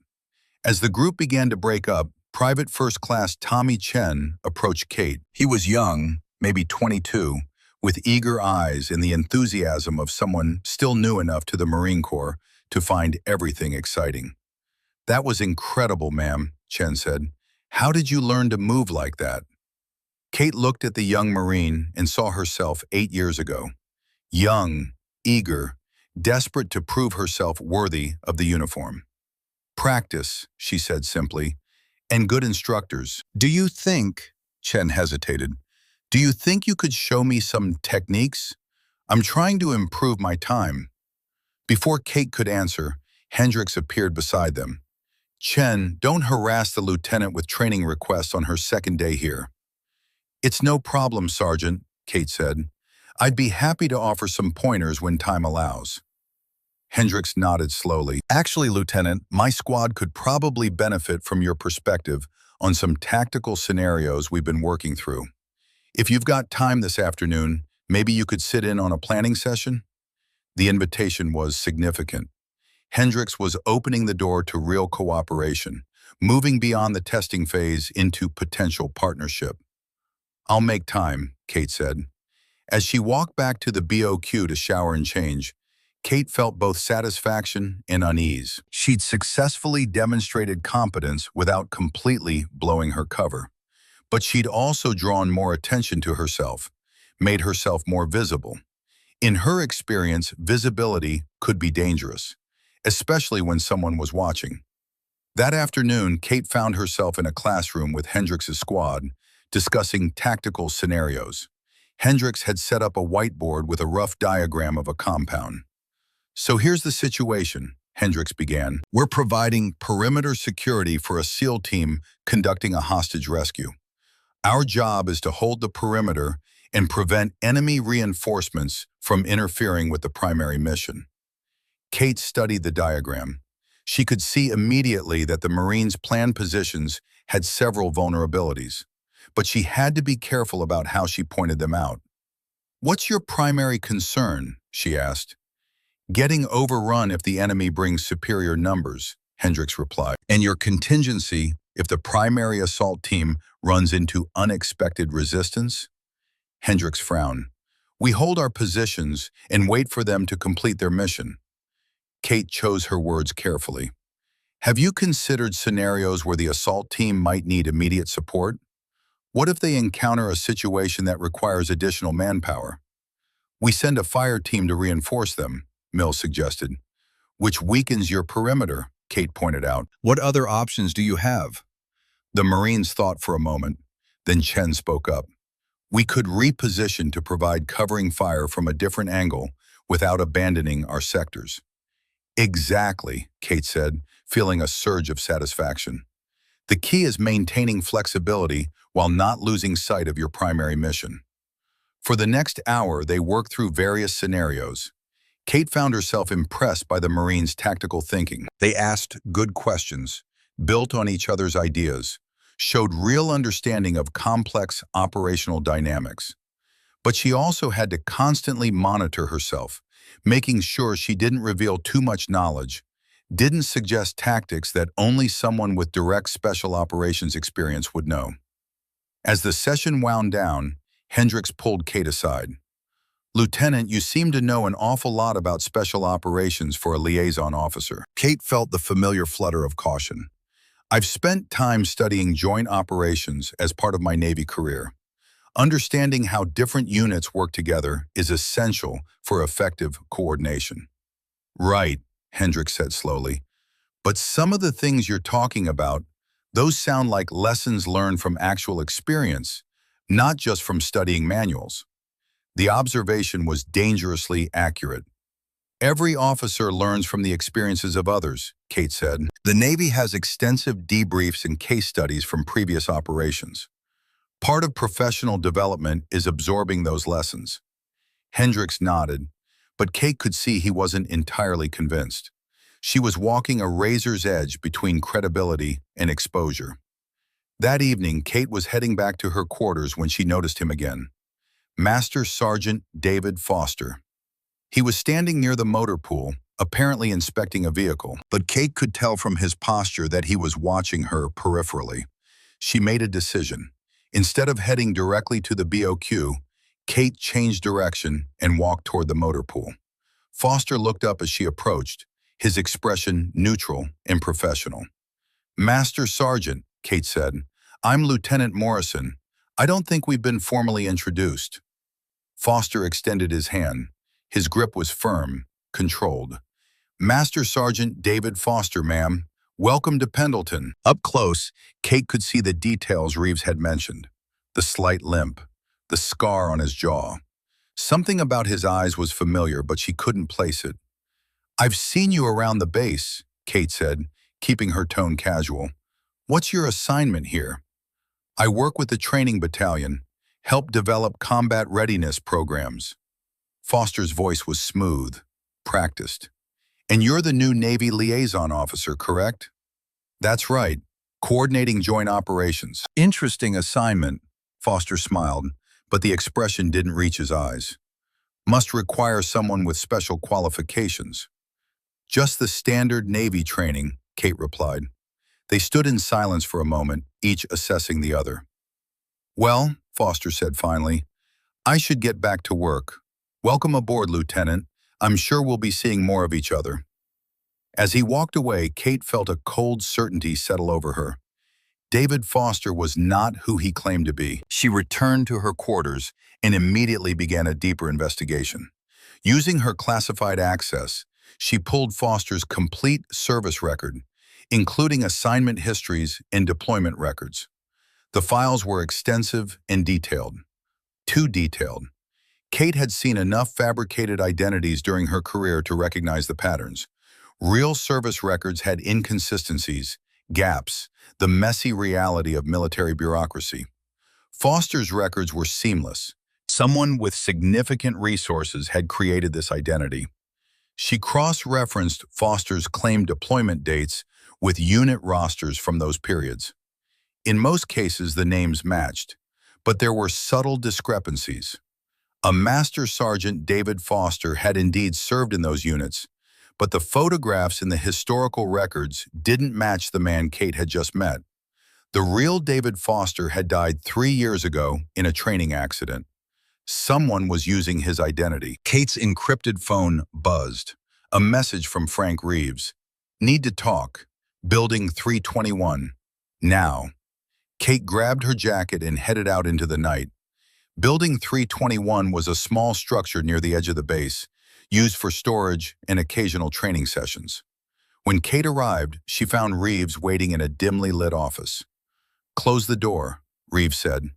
As the group began to break up, Private First Class Tommy Chen approached Kate. He was young, maybe 22, with eager eyes and the enthusiasm of someone still new enough to the Marine Corps to find everything exciting. That was incredible, ma'am, Chen said. How did you learn to move like that? Kate looked at the young Marine and saw herself 8 years ago. Young, eager, desperate to prove herself worthy of the uniform. Practice, she said simply, and good instructors. Do you think, Chen hesitated, do you think you could show me some techniques? I'm trying to improve my time. Before Kate could answer, Hendrix appeared beside them. Chen, don't harass the lieutenant with training requests on her second day here. It's no problem, Sergeant, Kate said. I'd be happy to offer some pointers when time allows. Hendricks nodded slowly. Actually, Lieutenant, my squad could probably benefit from your perspective on some tactical scenarios we've been working through. If you've got time this afternoon, maybe you could sit in on a planning session? The invitation was significant. Hendricks was opening the door to real cooperation, moving beyond the testing phase into potential partnership. I'll make time, Kate said. As she walked back to the BOQ to shower and change, Kate felt both satisfaction and unease. She'd successfully demonstrated competence without completely blowing her cover. But she'd also drawn more attention to herself, made herself more visible. In her experience, visibility could be dangerous, especially when someone was watching. That afternoon, Kate found herself in a classroom with Hendricks' squad, discussing tactical scenarios. Hendricks had set up a whiteboard with a rough diagram of a compound. So here's the situation, Hendricks began. We're providing perimeter security for a SEAL team conducting a hostage rescue. Our job is to hold the perimeter and prevent enemy reinforcements from interfering with the primary mission. Kate studied the diagram. She could see immediately that the Marines' planned positions had several vulnerabilities, but she had to be careful about how she pointed them out. What's your primary concern? She asked. Getting overrun if the enemy brings superior numbers, Hendricks replied. And your contingency if the primary assault team runs into unexpected resistance? Hendricks frowned. We hold our positions and wait for them to complete their mission. Kate chose her words carefully. Have you considered scenarios where the assault team might need immediate support? What if they encounter a situation that requires additional manpower? We send a fire team to reinforce them, Mills suggested. Which weakens your perimeter, Kate pointed out. What other options do you have? The Marines thought for a moment. Then Chen spoke up. We could reposition to provide covering fire from a different angle without abandoning our sectors. Exactly, Kate said, feeling a surge of satisfaction. The key is maintaining flexibility while not losing sight of your primary mission. For the next hour, they worked through various scenarios. Kate found herself impressed by the Marines' tactical thinking. They asked good questions, built on each other's ideas, showed real understanding of complex operational dynamics. But she also had to constantly monitor herself, making sure she didn't reveal too much knowledge, didn't suggest tactics that only someone with direct special operations experience would know. As the session wound down, Hendricks pulled Kate aside. Lieutenant, you seem to know an awful lot about special operations for a liaison officer. Kate felt the familiar flutter of caution. I've spent time studying joint operations as part of my Navy career. Understanding how different units work together is essential for effective coordination. Right, Hendricks said slowly. But some of the things you're talking about, those sound like lessons learned from actual experience, not just from studying manuals. The observation was dangerously accurate. Every officer learns from the experiences of others, Kate said. The Navy has extensive debriefs and case studies from previous operations. Part of professional development is absorbing those lessons. Hendricks nodded, but Kate could see he wasn't entirely convinced. She was walking a razor's edge between credibility and exposure. That evening, Kate was heading back to her quarters when she noticed him again. Master Sergeant David Foster. He was standing near the motor pool, apparently inspecting a vehicle, but Kate could tell from his posture that he was watching her peripherally. She made a decision. Instead of heading directly to the BOQ, Kate changed direction and walked toward the motor pool. Foster looked up as she approached, his expression neutral and professional. Master Sergeant, Kate said, I'm Lieutenant Morrison. I don't think we've been formally introduced. Foster extended his hand. His grip was firm, controlled. Master Sergeant David Foster, ma'am. Welcome to Pendleton. Up close, Kate could see the details Reeves had mentioned. The slight limp, the scar on his jaw. Something about his eyes was familiar, but she couldn't place it. I've seen you around the base, Kate said, keeping her tone casual. What's your assignment here? I work with the training battalion, help develop combat readiness programs. Foster's voice was smooth, practiced. And you're the new Navy liaison officer, correct? That's right. Coordinating joint operations. Interesting assignment, Foster smiled, but the expression didn't reach his eyes. Must require someone with special qualifications. Just the standard Navy training, Kate replied. They stood in silence for a moment, each assessing the other. Well, Foster said finally, I should get back to work. Welcome aboard, Lieutenant. I'm sure we'll be seeing more of each other. As he walked away, Kate felt a cold certainty settle over her. David Foster was not who he claimed to be. She returned to her quarters and immediately began a deeper investigation. Using her classified access, she pulled Foster's complete service record, including assignment histories and deployment records. The files were extensive and detailed. Too detailed. Kate had seen enough fabricated identities during her career to recognize the patterns. Real service records had inconsistencies, gaps, the messy reality of military bureaucracy. Foster's records were seamless. Someone with significant resources had created this identity. She cross-referenced Foster's claimed deployment dates with unit rosters from those periods. In most cases, the names matched, but there were subtle discrepancies. A Master Sergeant David Foster had indeed served in those units, but the photographs in the historical records didn't match the man Kate had just met. The real David Foster had died 3 years ago in a training accident. Someone was using his identity. Kate's encrypted phone buzzed. A message from Frank Reeves. Need to talk. Building 321. Now. Kate grabbed her jacket and headed out into the night. Building 321 was a small structure near the edge of the base, used for storage and occasional training sessions. When Kate arrived, she found Reeves waiting in a dimly lit office. Close the door, Reeves said.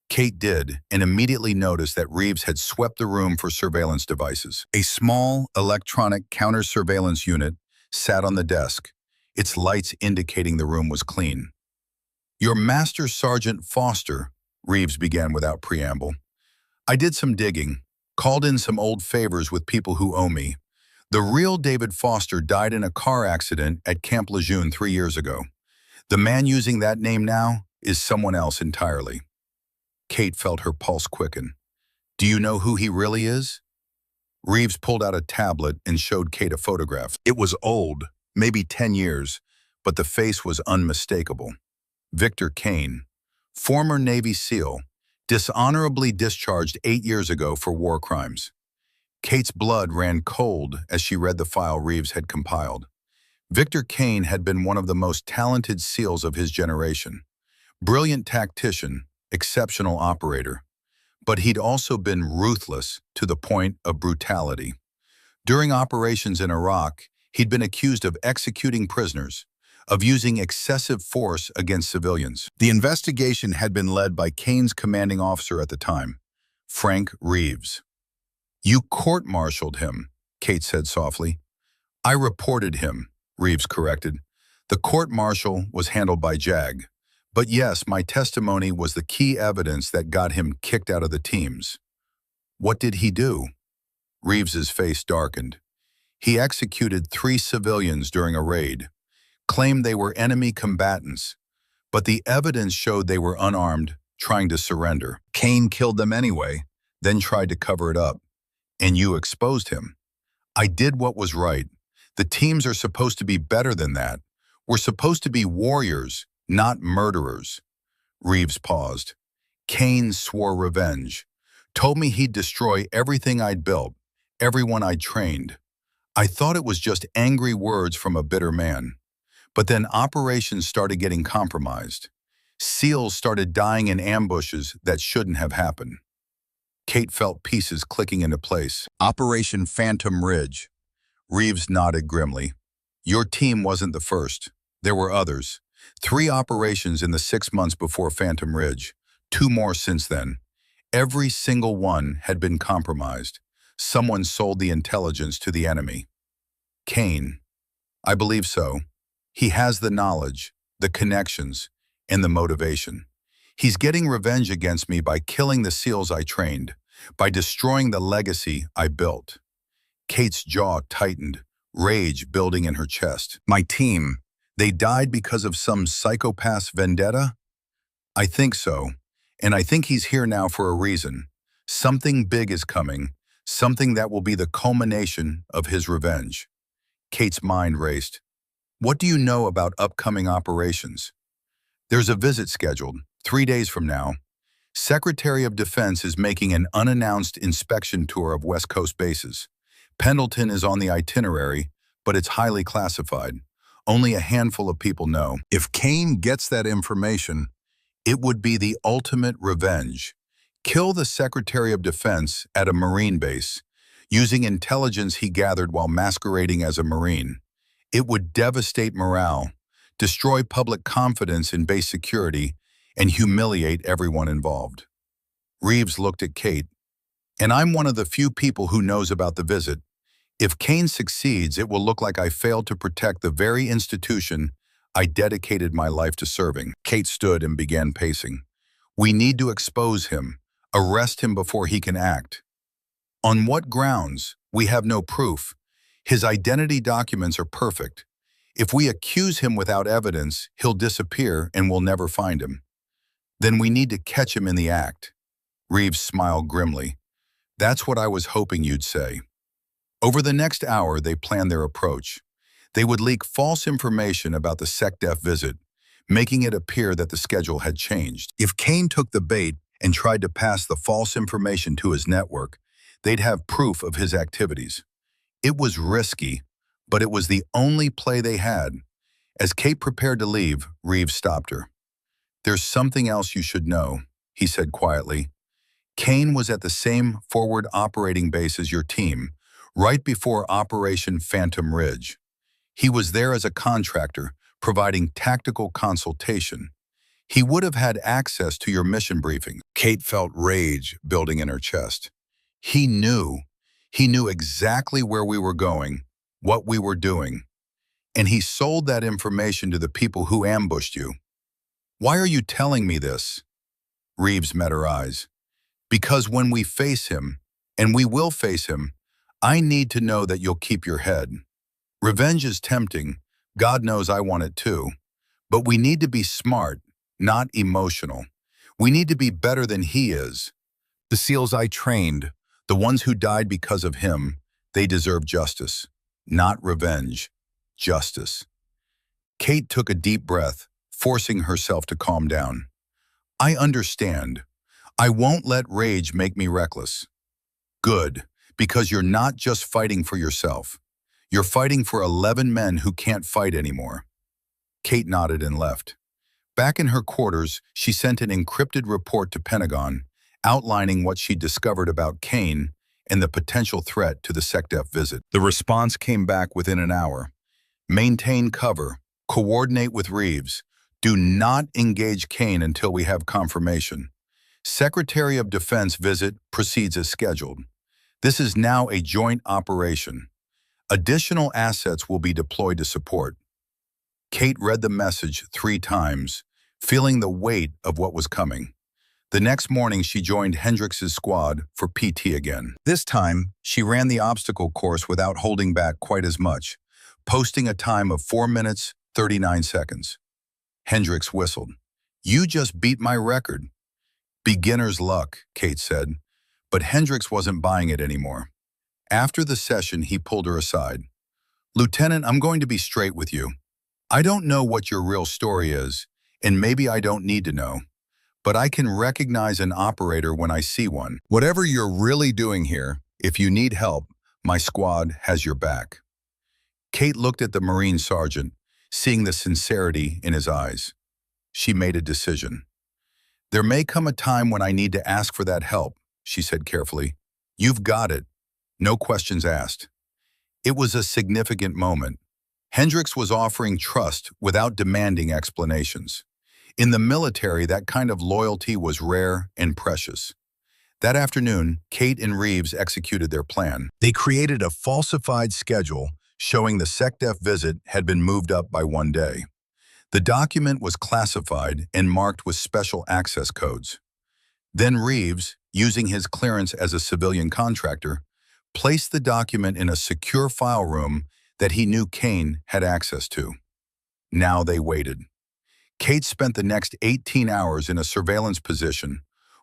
Kate did, and immediately noticed that Reeves had swept the room for surveillance devices. A small electronic counter-surveillance unit sat on the desk, its lights indicating the room was clean. Your Master Sergeant Foster, Reeves began without preamble. I did some digging, called in some old favors with people who owe me. The real David Foster died in a car accident at Camp Lejeune 3 years ago. The man using that name now is someone else entirely. Kate felt her pulse quicken. Do you know who he really is? Reeves pulled out a tablet and showed Kate a photograph. It was old, maybe 10 years, but the face was unmistakable. Victor Kane, former Navy SEAL, dishonorably discharged 8 years ago for war crimes. Kate's blood ran cold as she read the file Reeves had compiled. Victor Kane had been one of the most talented SEALs of his generation. Brilliant tactician, exceptional operator. But he'd also been ruthless to the point of brutality. During operations in Iraq, he'd been accused of executing prisoners, of using excessive force against civilians. The investigation had been led by Kane's commanding officer at the time, Frank Reeves. You court-martialed him, Kate said softly. I reported him, Reeves corrected. The court-martial was handled by JAG. But yes, my testimony was the key evidence that got him kicked out of the teams. What did he do? Reeves's face darkened. He executed 3 civilians during a raid, claimed they were enemy combatants, but the evidence showed they were unarmed, trying to surrender. Kane killed them anyway, then tried to cover it up. And you exposed him. I did what was right. The teams are supposed to be better than that. We're supposed to be warriors, not murderers. Reeves paused. Kane swore revenge. Told me he'd destroy everything I'd built, everyone I'd trained. I thought it was just angry words from a bitter man. But then operations started getting compromised. SEALs started dying in ambushes that shouldn't have happened. Kate felt pieces clicking into place. Operation Phantom Ridge. Reeves nodded grimly. Your team wasn't the first. There were others. 3 operations in the 6 months before Phantom Ridge. 2 more since then. Every single one had been compromised. Someone sold the intelligence to the enemy. Kane. I believe so. He has the knowledge, the connections, and the motivation. He's getting revenge against me by killing the SEALs I trained, by destroying the legacy I built. Kate's jaw tightened. rage building in her chest. My team, they died because of some psychopath's vendetta? I think so, and I think he's here now for a reason. Something big is coming, something that will be the culmination of his revenge. Kate's mind raced. What do you know about upcoming operations? There's a visit scheduled, 3 days from now. Secretary of Defense is making an unannounced inspection tour of West Coast bases. Pendleton is on the itinerary, but it's highly classified. Only a handful of people know. If Kane gets that information, it would be the ultimate revenge. Kill the Secretary of Defense at a Marine base, using intelligence he gathered while masquerading as a Marine. It would devastate morale, destroy public confidence in base security, and humiliate everyone involved. Reeves looked at Kate. And I'm one of the few people who knows about the visit. If Kane succeeds, it will look like I failed to protect the very institution I dedicated my life to serving. Kate stood and began pacing. We need to expose him, arrest him before he can act. On what grounds? We have no proof. His identity documents are perfect. If we accuse him without evidence, he'll disappear and we'll never find him. Then we need to catch him in the act. Reeves smiled grimly. That's what I was hoping you'd say. Over the next hour, they planned their approach. They would leak false information about the SecDef visit, making it appear that the schedule had changed. If Kane took the bait and tried to pass the false information to his network, they'd have proof of his activities. It was risky, but it was the only play they had. As Kate prepared to leave, Reeves stopped her. There's something else you should know, he said quietly. Kane was at the same forward operating base as your team, right before Operation Phantom Ridge. He was there as a contractor, providing tactical consultation. He would have had access to your mission briefing. Kate felt rage building in her chest. He knew exactly where we were going, what we were doing, and he sold that information to the people who ambushed you. Why are you telling me this? Reeves met her eyes. Because when we face him, and we will face him, I need to know that you'll keep your head. Revenge is tempting. God knows I want it too. But we need to be smart, not emotional. We need to be better than he is. The SEALs I trained, the ones who died because of him, they deserve justice. Not revenge. Justice. Kate took a deep breath, forcing herself to calm down. I understand. I won't let rage make me reckless. Good, because you're not just fighting for yourself. You're fighting for 11 men who can't fight anymore. Kate nodded and left. Back in her quarters, she sent an encrypted report to Pentagon, outlining what she'd discovered about Kane and the potential threat to the SecDef visit. The response came back within an hour. Maintain cover. Coordinate with Reeves. Do not engage Kane until we have confirmation. Secretary of Defense visit proceeds as scheduled. This is now a joint operation. Additional assets will be deployed to support. Kate read the message 3 times, feeling the weight of what was coming. The next morning, she joined Hendrix's squad for PT again. This time, she ran the obstacle course without holding back quite as much, posting a time of 4 minutes, 39 seconds. Hendrix whistled. You just beat my record. Beginner's luck, Kate said, but Hendrix wasn't buying it anymore. After the session, he pulled her aside. Lieutenant, I'm going to be straight with you. I don't know what your real story is, and maybe I don't need to know, but I can recognize an operator when I see one. Whatever you're really doing here, if you need help, my squad has your back. Kate looked at the Marine sergeant, seeing the sincerity in his eyes. She made a decision. There may come a time when I need to ask for that help, she said carefully. You've got it. No questions asked. It was a significant moment. Hendrix was offering trust without demanding explanations. In the military, that kind of loyalty was rare and precious. That afternoon, Kate and Reeves executed their plan. They created a falsified schedule showing the SecDef visit had been moved up by 1 day. The document was classified and marked with special access codes. Then Reeves, using his clearance as a civilian contractor, placed the document in a secure file room that he knew Kane had access to. Now they waited. Kate spent the next 18 hours in a surveillance position,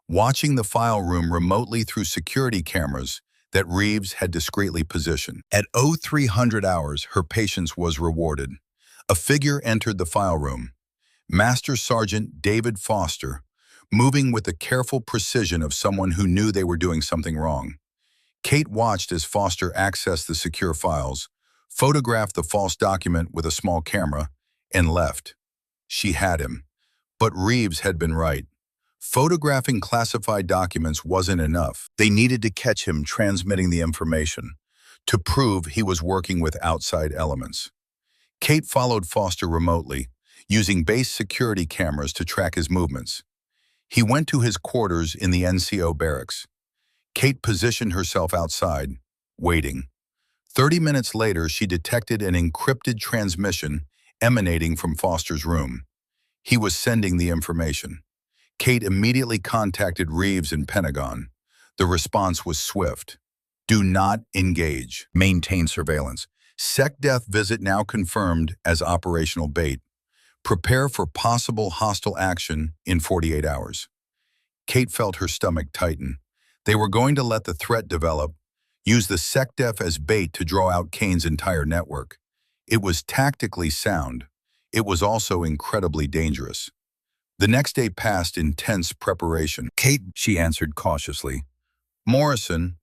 watching the file room remotely through security cameras that Reeves had discreetly positioned. At 0300 hours, her patience was rewarded. A figure entered the file room. Master Sergeant David Foster, moving with the careful precision of someone who knew they were doing something wrong. Kate watched as Foster accessed the secure files, photographed the false document with a small camera, and left. She had him. But Reeves had been right. Photographing classified documents wasn't enough. They needed to catch him transmitting the information, to prove he was working with outside elements. Kate followed Foster remotely, using base security cameras to track his movements. He went to his quarters in the NCO barracks. Kate positioned herself outside, waiting. 30 minutes later, she detected an encrypted transmission emanating from Foster's room. He was sending the information. Kate immediately contacted Reeves and Pentagon. The response was swift. Do not engage. Maintain surveillance. SecDef visit now confirmed as operational bait. Prepare for possible hostile action in 48 hours. Kate felt her stomach tighten. They were going to let the threat develop, use the SecDef as bait to draw out Kane's entire network. It was tactically sound. It was also incredibly dangerous. The next day passed in tense preparation. Kate, she answered cautiously. Morrison,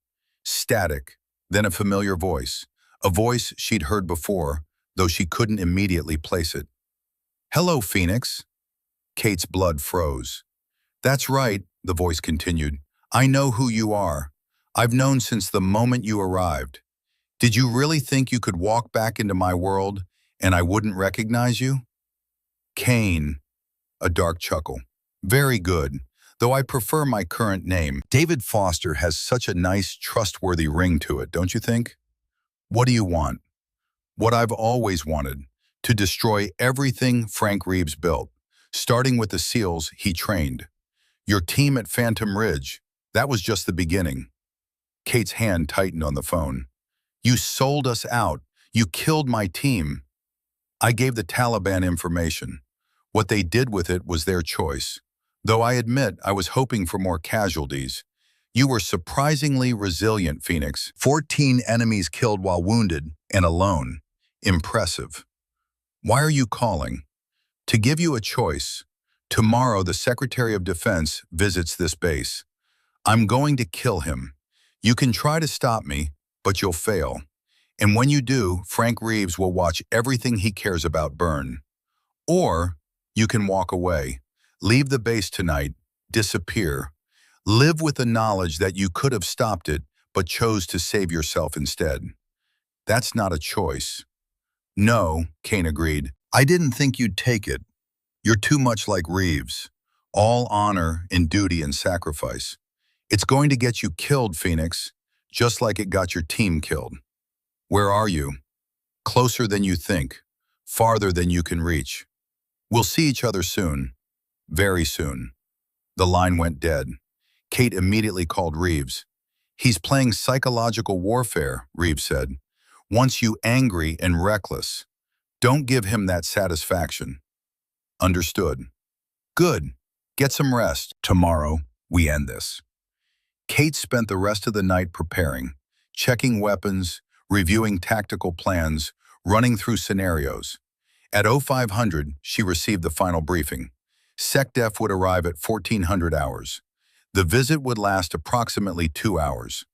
static, then a familiar voice, a voice she'd heard before, though she couldn't immediately place it. Hello, Phoenix. Kate's blood froze. That's right, the voice continued. I know who you are. I've known since the moment you arrived. Did you really think you could walk back into my world and I wouldn't recognize you? Kane, a dark chuckle. Very good, though I prefer my current name. David Foster has such a nice, trustworthy ring to it, don't you think? What do you want? What I've always wanted, to destroy everything Frank Reeves built, starting with the SEALs he trained. Your team at Phantom Ridge, that was just the beginning. Kate's hand tightened on the phone. You sold us out. You killed my team. I gave the Taliban information. What they did with it was their choice. Though I admit I was hoping for more casualties. You were surprisingly resilient, Phoenix. 14 enemies killed while wounded and alone. Impressive. Why are you calling? To give you a choice. Tomorrow the Secretary of Defense visits this base. I'm going to kill him. You can try to stop me, but you'll fail. And when you do, Frank Reeves will watch everything he cares about burn. Or you can walk away, leave the base tonight, disappear. Live with the knowledge that you could have stopped it, but chose to save yourself instead. That's not a choice. No, Kane agreed. I didn't think you'd take it. You're too much like Reeves. All honor and duty and sacrifice. It's going to get you killed, Phoenix, just like it got your team killed. Where are you? Closer than you think, farther than you can reach. We'll see each other soon, very soon. The line went dead. Kate immediately called Reeves. He's playing psychological warfare, Reeves said. Wants you angry and reckless. Don't give him that satisfaction. Understood. Good. Get some rest. Tomorrow, we end this. Kate spent the rest of the night preparing, checking weapons, reviewing tactical plans, running through scenarios. At 0500, she received the final briefing. SecDef would arrive at 1400 hours. The visit would last approximately 2 hours.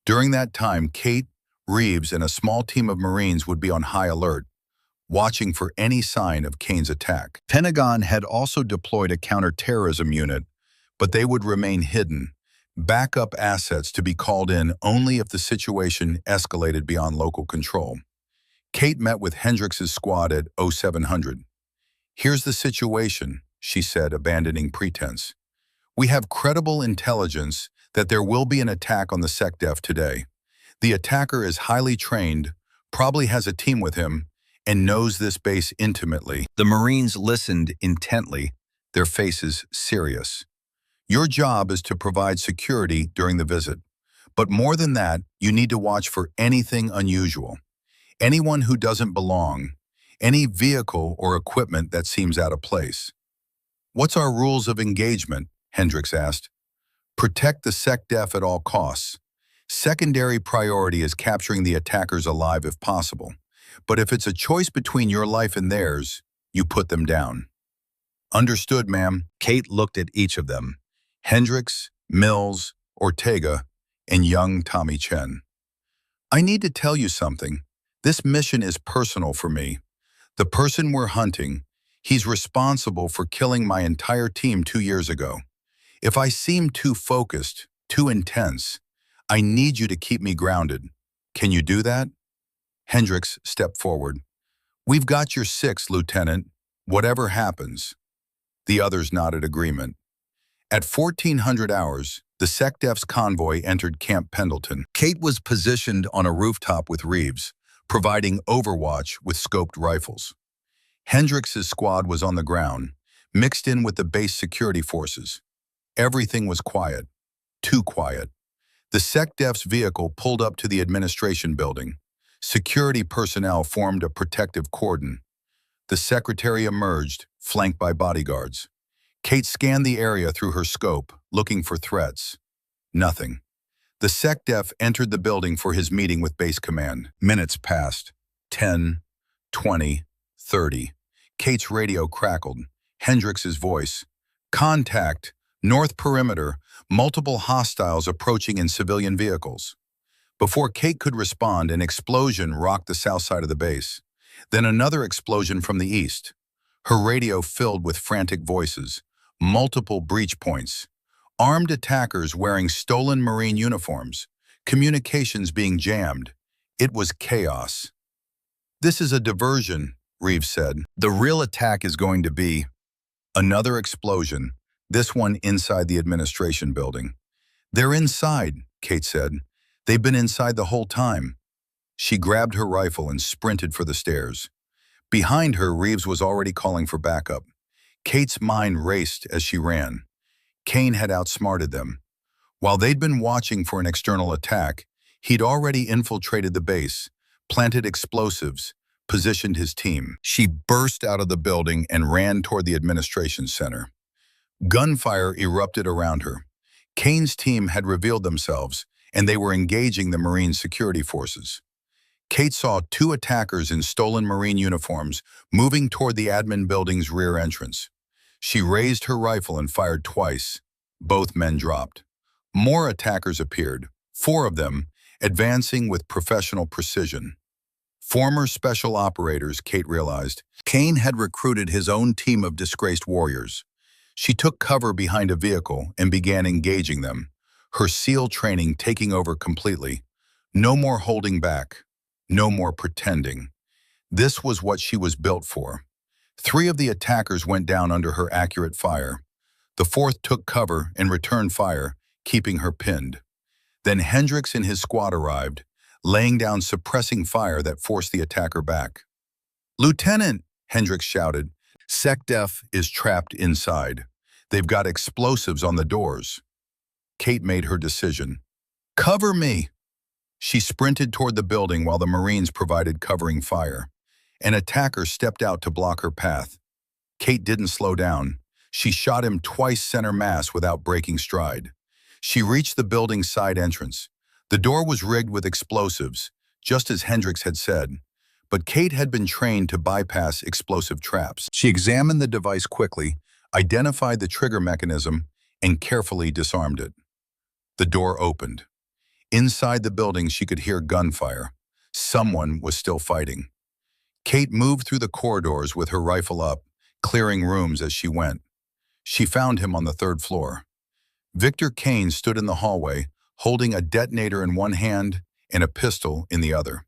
During that time, Kate, Reeves, and a small team of Marines would be on high alert, watching for any sign of Kane's attack. Pentagon had also deployed a counterterrorism unit, but they would remain hidden, backup assets to be called in only if the situation escalated beyond local control. Kate met with Hendrix's squad at 0700. Here's the situation, she said, abandoning pretense. We have credible intelligence that there will be an attack on the SecDef today. The attacker is highly trained, probably has a team with him, and knows this base intimately. The Marines listened intently, their faces serious. Your job is to provide security during the visit. But more than that, you need to watch for anything unusual. Anyone who doesn't belong, any vehicle or equipment that seems out of place. What's our rules of engagement? Hendricks asked. Protect the SecDef at all costs. Secondary priority is capturing the attackers alive if possible. But if it's a choice between your life and theirs, you put them down. Understood, ma'am. Kate looked at each of them. Hendricks, Mills, Ortega, and young Tommy Chen. I need to tell you something. This mission is personal for me. The person we're hunting, he's responsible for killing my entire team 2 years ago. If I seem too focused, too intense, I need you to keep me grounded. Can you do that? Hendricks stepped forward. We've got your 6, Lieutenant. Whatever happens. The others nodded agreement. At 1400 hours, the SecDef's convoy entered Camp Pendleton. Kate was positioned on a rooftop with Reeves, providing overwatch with scoped rifles. Hendricks' squad was on the ground, mixed in with the base security forces. Everything was quiet. Too quiet. The SecDef's vehicle pulled up to the administration building. Security personnel formed a protective cordon. The secretary emerged, flanked by bodyguards. Kate scanned the area through her scope, looking for threats. Nothing. The SecDef entered the building for his meeting with base command. Minutes passed. 10, 20, 30. Kate's radio crackled. Hendricks' voice. Contact. North perimeter. Multiple hostiles approaching in civilian vehicles. Before Kate could respond, an explosion rocked the south side of the base. Then another explosion from the east. Her radio filled with frantic voices. Multiple breach points. Armed attackers wearing stolen Marine uniforms. Communications being jammed. It was chaos. This is a diversion, Reeves said. The real attack is going to be another explosion, this one inside the administration building. They're inside, Kate said. They've been inside the whole time. She grabbed her rifle and sprinted for the stairs. Behind her, Reeves was already calling for backup. Kate's mind raced as she ran. Kane had outsmarted them. While they'd been watching for an external attack, he'd already infiltrated the base, planted explosives, positioned his team. She burst out of the building and ran toward the administration center. Gunfire erupted around her. Kane's team had revealed themselves, and they were engaging the Marine security forces. Kate saw 2 attackers in stolen Marine uniforms moving toward the admin building's rear entrance. She raised her rifle and fired twice. Both men dropped. More attackers appeared, 4 of them, advancing with professional precision. Former special operators, Kate realized. Kane had recruited his own team of disgraced warriors. She took cover behind a vehicle and began engaging them, her SEAL training taking over completely. No more holding back. No more pretending. This was what she was built for. 3 of the attackers went down under her accurate fire. The 4th took cover and returned fire, keeping her pinned. Then Hendricks and his squad arrived, laying down suppressing fire that forced the attacker back. Lieutenant, Hendricks shouted, SecDef is trapped inside. They've got explosives on the doors. Kate made her decision. Cover me! She sprinted toward the building while the Marines provided covering fire. An attacker stepped out to block her path. Kate didn't slow down. She shot him twice center mass without breaking stride. She reached the building's side entrance. The door was rigged with explosives, just as Hendricks had said, but Kate had been trained to bypass explosive traps. She examined the device quickly, identified the trigger mechanism, and carefully disarmed it. The door opened. Inside the building, she could hear gunfire. Someone was still fighting. Kate moved through the corridors with her rifle up, clearing rooms as she went. She found him on the 3rd floor. Victor Kane stood in the hallway, holding a detonator in one hand and a pistol in the other.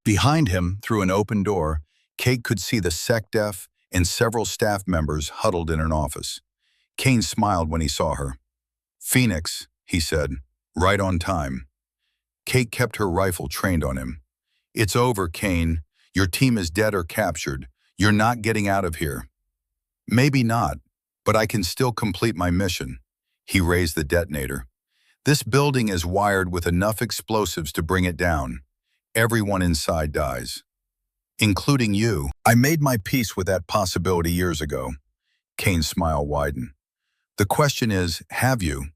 Behind him, through an open door, Kate could see the SecDef and several staff members huddled in an office. Kane smiled when he saw her. Phoenix, he said, right on time. Kate kept her rifle trained on him. It's over, Kane. Your team is dead or captured. You're not getting out of here. Maybe not, but I can still complete my mission. He raised the detonator. This building is wired with enough explosives to bring it down. everyone inside dies, including you. I made my peace with that possibility years ago. Kane's smile widened. The question is, have you?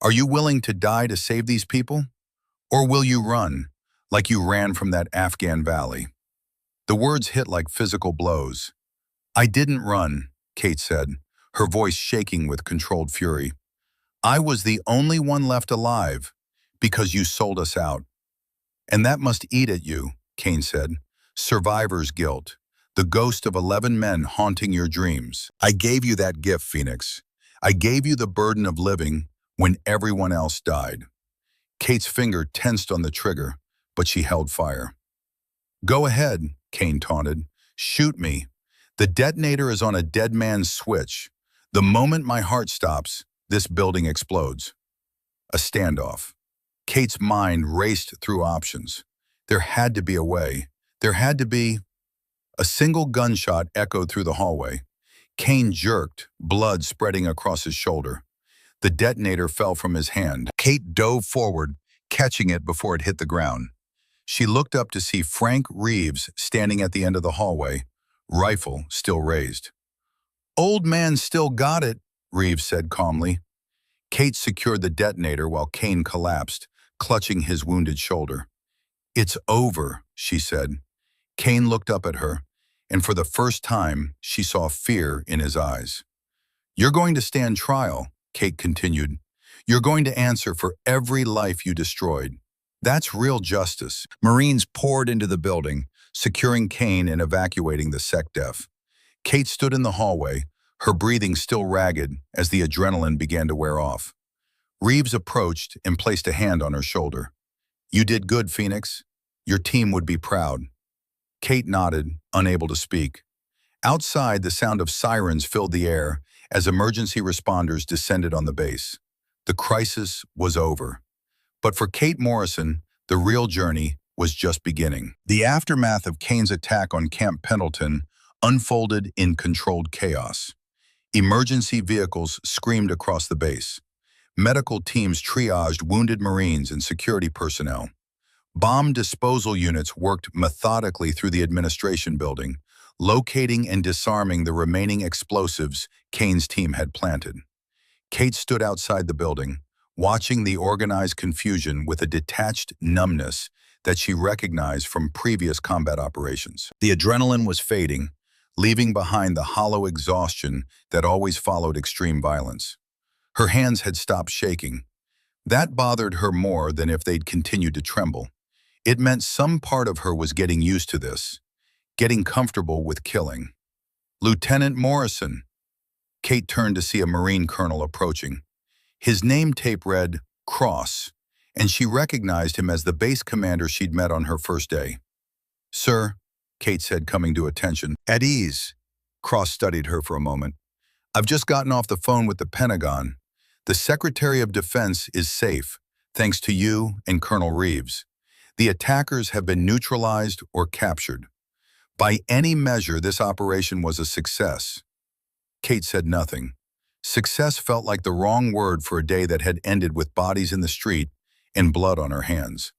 Are you willing to die to save these people? Or will you run, like you ran from that Afghan valley? The words hit like physical blows. I didn't run, Kate said, her voice shaking with controlled fury. I was the only one left alive because you sold us out. And that must eat at you, Kane said. Survivor's guilt, the ghost of 11 men haunting your dreams. I gave you that gift, Phoenix. I gave you the burden of living when everyone else died. Kate's finger tensed on the trigger, but she held fire. Go ahead, Kane taunted. Shoot me. The detonator is on a dead man's switch. The moment my heart stops, this building explodes. A standoff. Kate's mind raced through options. There had to be a way. There had to be. A single gunshot echoed through the hallway. Kane jerked, blood spreading across his shoulder. The detonator fell from his hand. Kate dove forward, catching it before it hit the ground. She looked up to see Frank Reeves standing at the end of the hallway, rifle still raised. Old man still got it, Reeves said calmly. Kate secured the detonator while Kane collapsed, clutching his wounded shoulder. It's over, she said. Kane looked up at her, and for the first time, she saw fear in his eyes. You're going to stand trial, Kate continued. You're going to answer for every life you destroyed. That's real justice. Marines poured into the building, securing Kane and evacuating the SecDef. Kate stood in the hallway, her breathing still ragged as the adrenaline began to wear off. Reeves approached and placed a hand on her shoulder. You did good, Phoenix. Your team would be proud. Kate nodded, unable to speak. Outside, the sound of sirens filled the air as emergency responders descended on the base. The crisis was over. But for Kate Morrison, the real journey was just beginning. The aftermath of Kane's attack on Camp Pendleton unfolded in controlled chaos. Emergency vehicles screamed across the base. Medical teams triaged wounded Marines and security personnel. Bomb disposal units worked methodically through the administration building, locating and disarming the remaining explosives Kane's team had planted. Kate stood outside the building, watching the organized confusion with a detached numbness that she recognized from previous combat operations. The adrenaline was fading, leaving behind the hollow exhaustion that always followed extreme violence. Her hands had stopped shaking. That bothered her more than if they'd continued to tremble. It meant some part of her was getting used to this, getting comfortable with killing. Lieutenant Morrison. Kate turned to see a Marine colonel approaching. His name tape read Cross, and she recognized him as the base commander she'd met on her first day. Sir, Kate said, coming to attention. At ease. Cross studied her for a moment. I've just gotten off the phone with the Pentagon. The Secretary of Defense is safe, thanks to you and Colonel Reeves. The attackers have been neutralized or captured. By any measure, this operation was a success. Kate said nothing. Success felt like the wrong word for a day that had ended with bodies in the street and blood on her hands.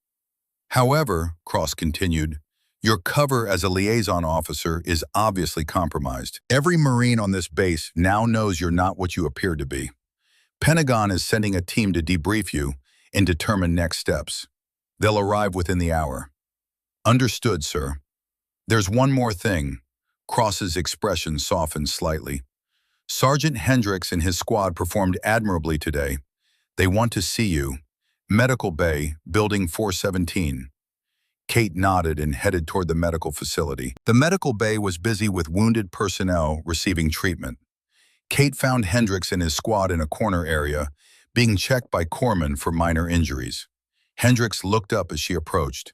However, Cross continued, your cover as a liaison officer is obviously compromised. Every Marine on this base now knows you're not what you appear to be. Pentagon is sending a team to debrief you and determine next steps. They'll arrive within the hour. Understood, sir. There's one more thing. Cross's expression softened slightly. Sergeant Hendricks and his squad performed admirably today. They want to see you. Medical Bay, Building 417. Kate nodded and headed toward the medical facility. The medical bay was busy with wounded personnel receiving treatment. Kate found Hendricks and his squad in a corner area, being checked by corpsmen for minor injuries. Hendricks looked up as she approached.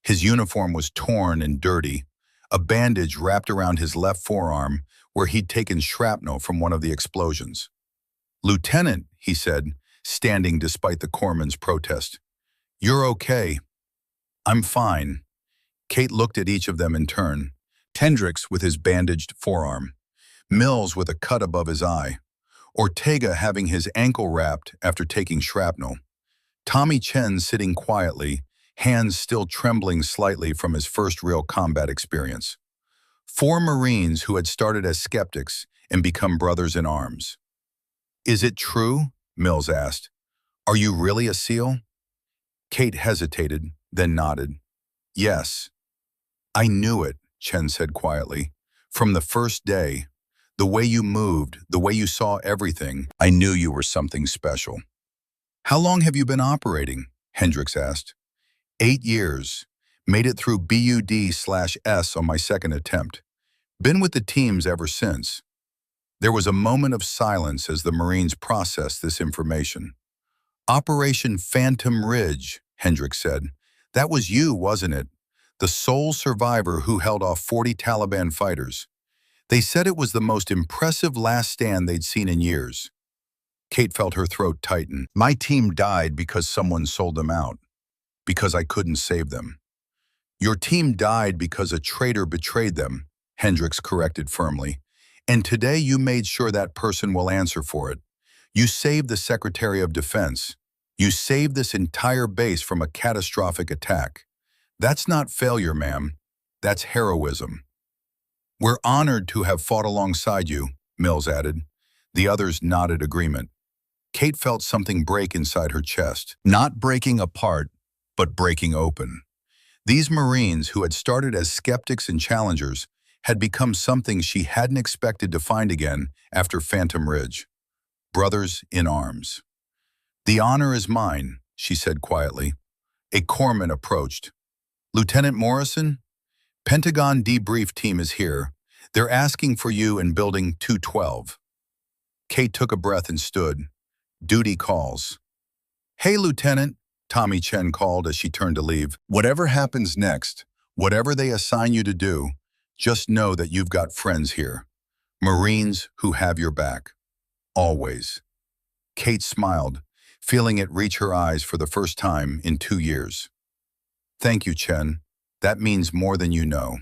His uniform was torn and dirty, a bandage wrapped around his left forearm where he'd taken shrapnel from one of the explosions. Lieutenant, he said, standing despite the corpsman's protest. You're okay. I'm fine. Kate looked at each of them in turn. Hendricks with his bandaged forearm. Mills with a cut above his eye. Ortega having his ankle wrapped after taking shrapnel. Tommy Chen sitting quietly, hands still trembling slightly from his first real combat experience. 4 Marines who had started as skeptics and become brothers in arms. "Is it true?" Mills asked. "Are you really a SEAL?" Kate hesitated, then nodded. "Yes." "I knew it," Chen said quietly. "From the first day, the way you moved, the way you saw everything, I knew you were something special." "How long have you been operating?" Hendricks asked. 8 years. Made it through BUD/S on my second attempt. Been with the teams ever since." There was a moment of silence as the Marines processed this information. "Operation Phantom Ridge," Hendricks said. "That was you, wasn't it? The sole survivor who held off 40 Taliban fighters. They said it was the most impressive last stand they'd seen in years." Kate felt her throat tighten. "My team died because someone sold them out. Because I couldn't save them." "Your team died because a traitor betrayed them," Hendricks corrected firmly. "And today you made sure that person will answer for it. You saved the Secretary of Defense. You saved this entire base from a catastrophic attack. That's not failure, ma'am. That's heroism." "We're honored to have fought alongside you," Mills added. The others nodded agreement. Kate felt something break inside her chest. Not breaking apart, but breaking open. These Marines, who had started as skeptics and challengers, had become something she hadn't expected to find again after Phantom Ridge. Brothers in arms. "The honor is mine," she said quietly. A corpsman approached. "Lieutenant Morrison? Pentagon debrief team is here. They're asking for you in Building 212. Kate took a breath and stood. "Duty calls." "Hey, Lieutenant," Tommy Chen called as she turned to leave. "Whatever happens next, whatever they assign you to do, just know that you've got friends here. Marines who have your back. Always." Kate smiled, feeling it reach her eyes for the first time in 2 years. "Thank you, Chen. That means more than you know."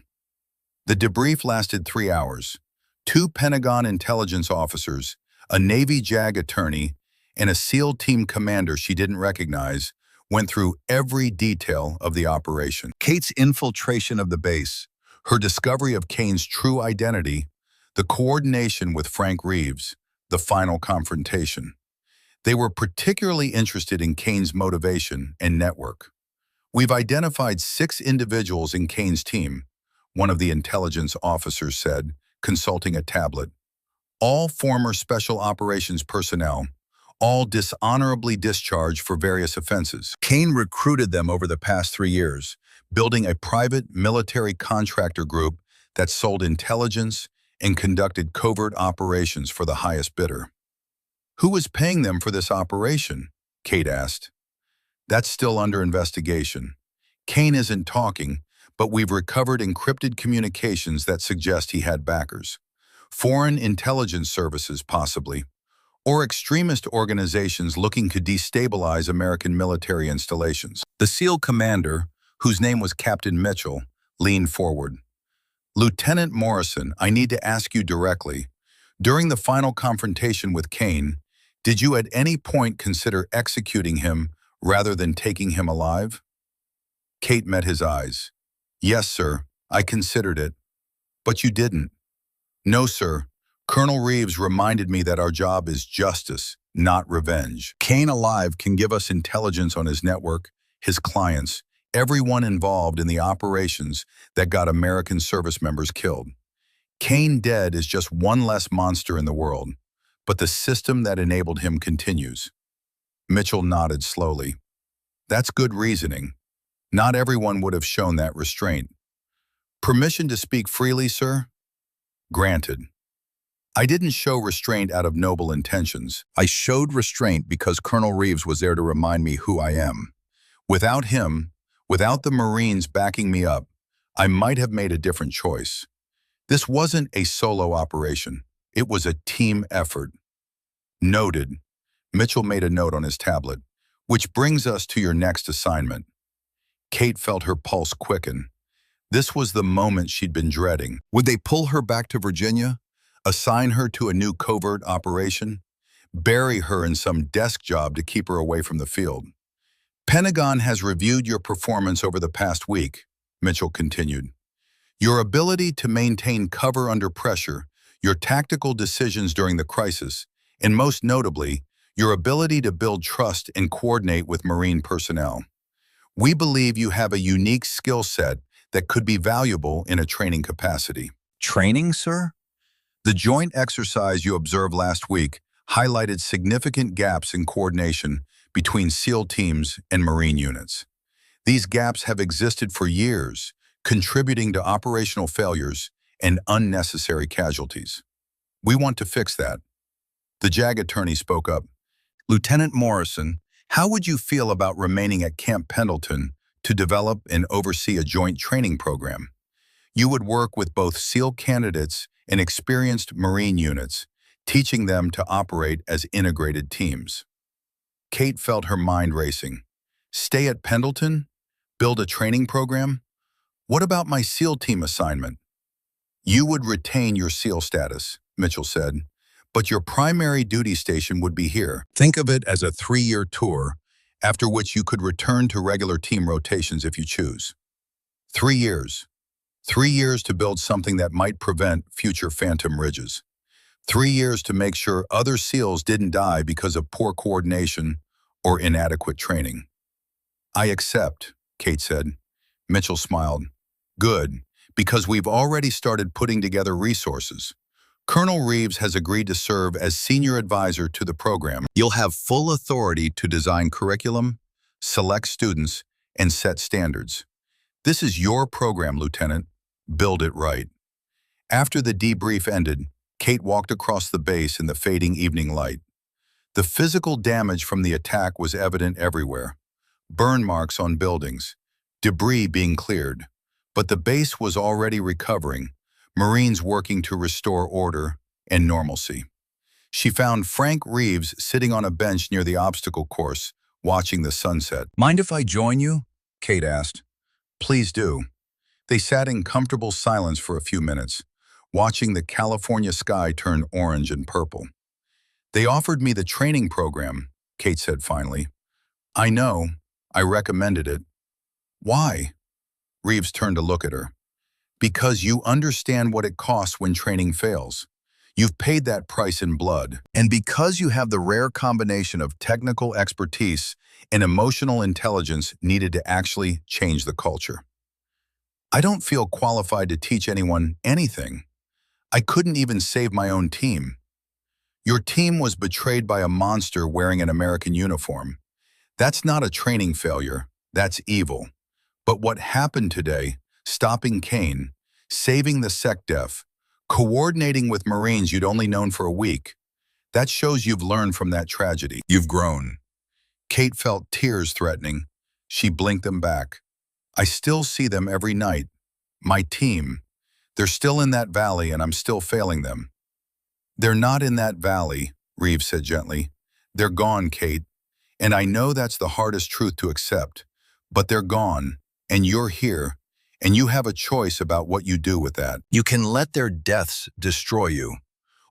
The debrief lasted 3 hours. 2 Pentagon intelligence officers, a Navy JAG attorney, and a SEAL team commander she didn't recognize went through every detail of the operation. Kate's infiltration of the base, her discovery of Kane's true identity, the coordination with Frank Reeves, the final confrontation. They were particularly interested in Kane's motivation and network. "We've identified 6 individuals in Kane's team," one of the intelligence officers said, consulting a tablet. "All former Special Operations personnel, all dishonorably discharged for various offenses. Kane recruited them over the past 3 years, building a private military contractor group that sold intelligence and conducted covert operations for the highest bidder." "Who was paying them for this operation?" Kate asked. "That's still under investigation. Kane isn't talking, but we've recovered encrypted communications that suggest he had backers. Foreign intelligence services, possibly, or extremist organizations looking to destabilize American military installations." The SEAL commander, whose name was Captain Mitchell, leaned forward. "Lieutenant Morrison, I need to ask you directly. During the final confrontation with Kane, did you at any point consider executing him rather than taking him alive?" Kate met his eyes. "Yes, sir, I considered it." "But you didn't." "No, sir. Colonel Reeves reminded me that our job is justice, not revenge. Kane alive can give us intelligence on his network, his clients, everyone involved in the operations that got American service members killed. Kane dead is just one less monster in the world, but the system that enabled him continues." Mitchell nodded slowly. "That's good reasoning. Not everyone would have shown that restraint." "Permission to speak freely, sir?" "Granted. I didn't show restraint out of noble intentions. I showed restraint because Colonel Reeves was there to remind me who I am. Without him, without the Marines backing me up, I might have made a different choice. This wasn't a solo operation. It was a team effort." "Noted." Mitchell made a note on his tablet. "Which brings us to your next assignment." Kate felt her pulse quicken. This was the moment she'd been dreading. Would they pull her back to Virginia? Assign her to a new covert operation? Bury her in some desk job to keep her away from the field? Pentagon has reviewed your performance over the past week, Mitchell continued. Your ability to maintain cover under pressure, your tactical decisions during the crisis, and most notably, your ability to build trust and coordinate with Marine personnel. We believe you have a unique skill set that could be valuable in a training capacity. Training, sir? The joint exercise you observed last week highlighted significant gaps in coordination between SEAL teams and Marine units. These gaps have existed for years, contributing to operational failures and unnecessary casualties. We want to fix that. The JAG attorney spoke up. Lieutenant Morrison, how would you feel about remaining at Camp Pendleton to develop and oversee a joint training program? You would work with both SEAL candidates and experienced Marine units, teaching them to operate as integrated teams. Kate felt her mind racing. Stay at Pendleton? Build a training program? What about my SEAL team assignment? You would retain your SEAL status, Mitchell said, but your primary duty station would be here. Think of it as a 3-year tour, after which you could return to regular team rotations if you choose. 3 years. 3 years to build something that might prevent future Phantom Ridges. 3 years to make sure other SEALs didn't die because of poor coordination or inadequate training. I accept, Kate said. Mitchell smiled. Good, because we've already started putting together resources. Colonel Reeves has agreed to serve as senior advisor to the program. You'll have full authority to design curriculum, select students, and set standards. This is your program, Lieutenant. Build it right. After the debrief ended, Kate walked across the base in the fading evening light. The physical damage from the attack was evident everywhere. Burn marks on buildings, debris being cleared. But the base was already recovering, Marines working to restore order and normalcy. She found Frank Reeves sitting on a bench near the obstacle course, watching the sunset. Mind if I join you? Kate asked. Please do. They sat in comfortable silence for a few minutes, watching the California sky turn orange and purple. They offered me the training program, Kate said finally. I know. I recommended it. Why? Reeves turned to look at her. Because you understand what it costs when training fails. You've paid that price in blood. And because you have the rare combination of technical expertise and emotional intelligence needed to actually change the culture. I don't feel qualified to teach anyone anything. I couldn't even save my own team. Your team was betrayed by a monster wearing an American uniform. That's not a training failure. That's evil. But what happened today, stopping Kane, saving the SecDef, coordinating with Marines you'd only known for a week, that shows you've learned from that tragedy. You've grown. Kate felt tears threatening. She blinked them back. I still see them every night. My team. They're still in that valley and I'm still failing them. They're not in that valley, Reeves said gently. They're gone, Kate. And I know that's the hardest truth to accept. But they're gone. And you're here, and you have a choice about what you do with that. You can let their deaths destroy you,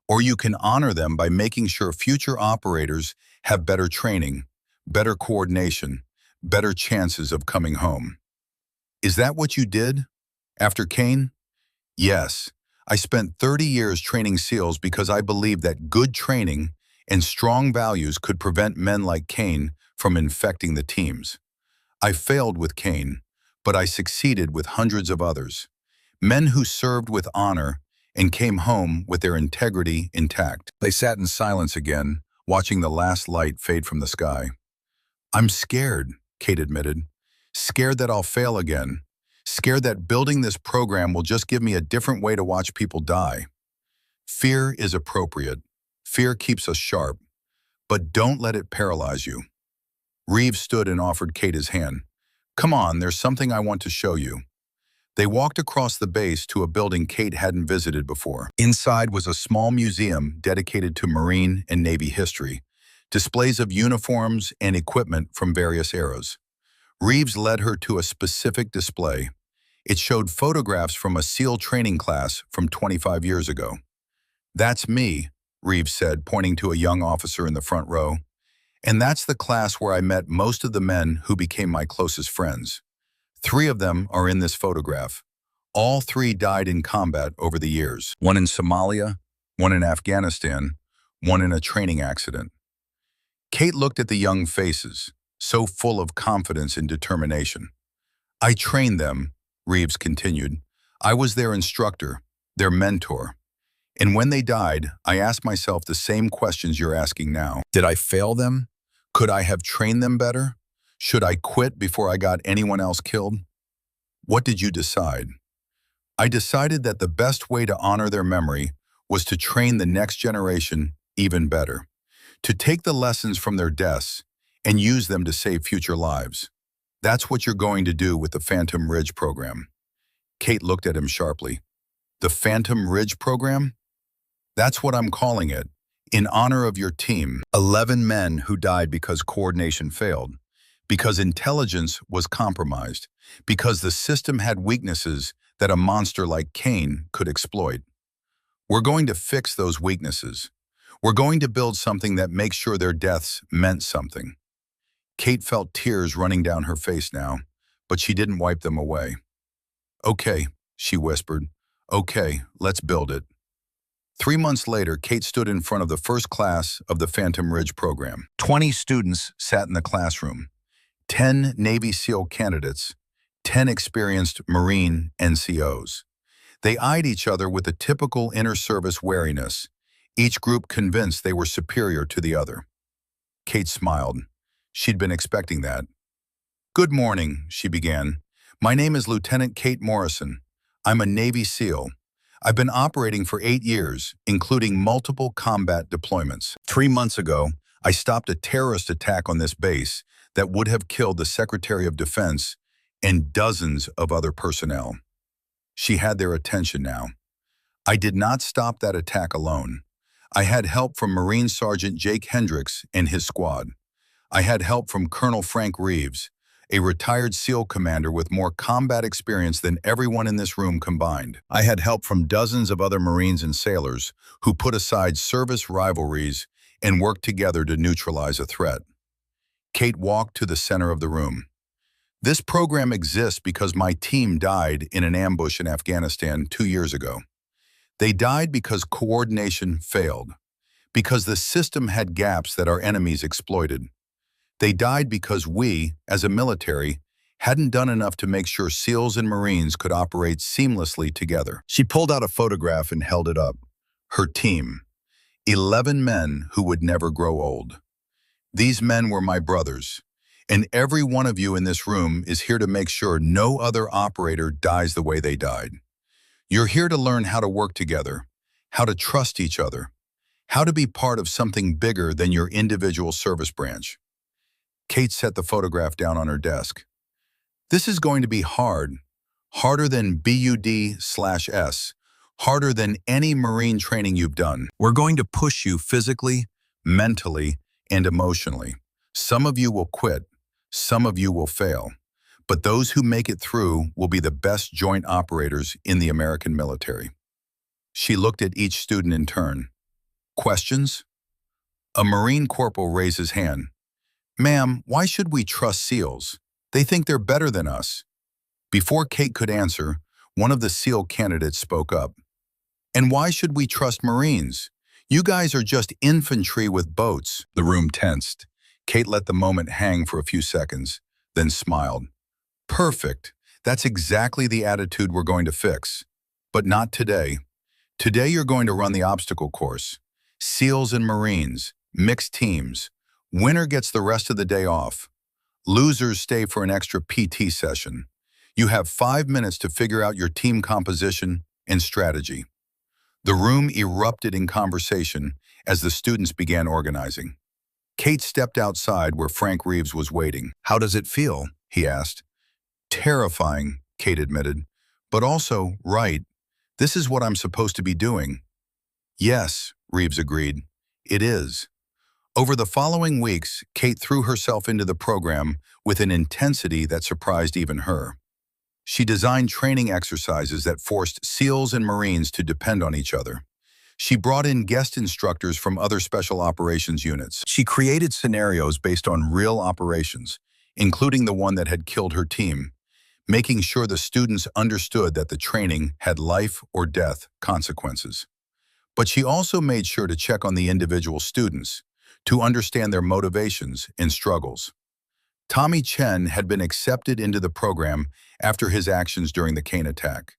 or you can honor them by making sure future operators have better training, better coordination, better chances of coming home. Is that what you did after Kane? Yes, I spent 30 years training SEALs because I believed that good training and strong values could prevent men like Kane from infecting the teams. I failed with Kane, but I succeeded with hundreds of others. Men who served with honor and came home with their integrity intact. They sat in silence again, watching the last light fade from the sky. I'm scared, Kate admitted. Scared that I'll fail again. Scared that building this program will just give me a different way to watch people die. Fear is appropriate. Fear keeps us sharp. But don't let it paralyze you. Reeves stood and offered Kate his hand. Come on, there's something I want to show you. They walked across the base to a building Kate hadn't visited before. Inside was a small museum dedicated to Marine and Navy history, displays of uniforms and equipment from various eras. Reeves led her to a specific display. It showed photographs from a SEAL training class from 25 years ago. That's me, Reeves said, pointing to a young officer in the front row. And that's the class where I met most of the men who became my closest friends. 3 of them are in this photograph. All 3 died in combat over the years. One in Somalia, one in Afghanistan, one in a training accident. Kate looked at the young faces, so full of confidence and determination. I trained them, Reeves continued. I was their instructor, their mentor. And when they died, I asked myself the same questions you're asking now. Did I fail them? Could I have trained them better? Should I quit before I got anyone else killed? What did you decide? I decided that the best way to honor their memory was to train the next generation even better, to take the lessons from their deaths and use them to save future lives. That's what you're going to do with the Phantom Ridge program. Kate looked at him sharply. The Phantom Ridge program? That's what I'm calling it, in honor of your team. 11 men who died because coordination failed, because intelligence was compromised, because the system had weaknesses that a monster like Cain could exploit. We're going to fix those weaknesses. We're going to build something that makes sure their deaths meant something. Kate felt tears running down her face now, but she didn't wipe them away. Okay, she whispered. Okay, let's build it. 3 months later, Kate stood in front of the first class of the Phantom Ridge program. 20 students sat in the classroom. 10 Navy SEAL candidates, 10 experienced Marine NCOs. They eyed each other with a typical inter-service wariness, each group convinced they were superior to the other. Kate smiled. She'd been expecting that. Good morning, she began. My name is Lieutenant Kate Morrison. I'm a Navy SEAL. I've been operating for 8 years, including multiple combat deployments. 3 months ago, I stopped a terrorist attack on this base that would have killed the Secretary of Defense and dozens of other personnel. She had their attention now. I did not stop that attack alone. I had help from Marine Sergeant Jake Hendricks and his squad. I had help from Colonel Frank Reeves, a retired SEAL commander with more combat experience than everyone in this room combined. I had help from dozens of other Marines and sailors who put aside service rivalries and worked together to neutralize a threat. Kate walked to the center of the room. This program exists because my team died in an ambush in Afghanistan 2 years ago. They died because coordination failed, because the system had gaps that our enemies exploited. They died because we, as a military, hadn't done enough to make sure SEALs and Marines could operate seamlessly together. She pulled out a photograph and held it up. Her team. 11 men who would never grow old. These men were my brothers, and every one of you in this room is here to make sure no other operator dies the way they died. You're here to learn how to work together, how to trust each other, how to be part of something bigger than your individual service branch. Kate set the photograph down on her desk. This is going to be hard, harder than BUD/S, harder than any Marine training you've done. We're going to push you physically, mentally, and emotionally. Some of you will quit, some of you will fail, but those who make it through will be the best joint operators in the American military. She looked at each student in turn. Questions? A Marine corporal raised his hand. Ma'am, why should we trust SEALs? They think they're better than us. Before Kate could answer, one of the SEAL candidates spoke up. And why should we trust Marines? You guys are just infantry with boats. The room tensed. Kate let the moment hang for a few seconds, then smiled. Perfect. That's exactly the attitude we're going to fix. But not today. Today you're going to run the obstacle course. SEALs and Marines, mixed teams. Winner gets the rest of the day off. Losers stay for an extra PT session. You have 5 minutes to figure out your team composition and strategy. The room erupted in conversation as the students began organizing. Kate stepped outside where Frank Reeves was waiting. How does it feel? He asked. Terrifying, Kate admitted, but also right. This is what I'm supposed to be doing. Yes, Reeves agreed. It is. Over the following weeks, Kate threw herself into the program with an intensity that surprised even her. She designed training exercises that forced SEALs and Marines to depend on each other. She brought in guest instructors from other special operations units. She created scenarios based on real operations, including the one that had killed her team, making sure the students understood that the training had life or death consequences. But she also made sure to check on the individual students to understand their motivations and struggles. Tommy Chen had been accepted into the program after his actions during the Kane attack.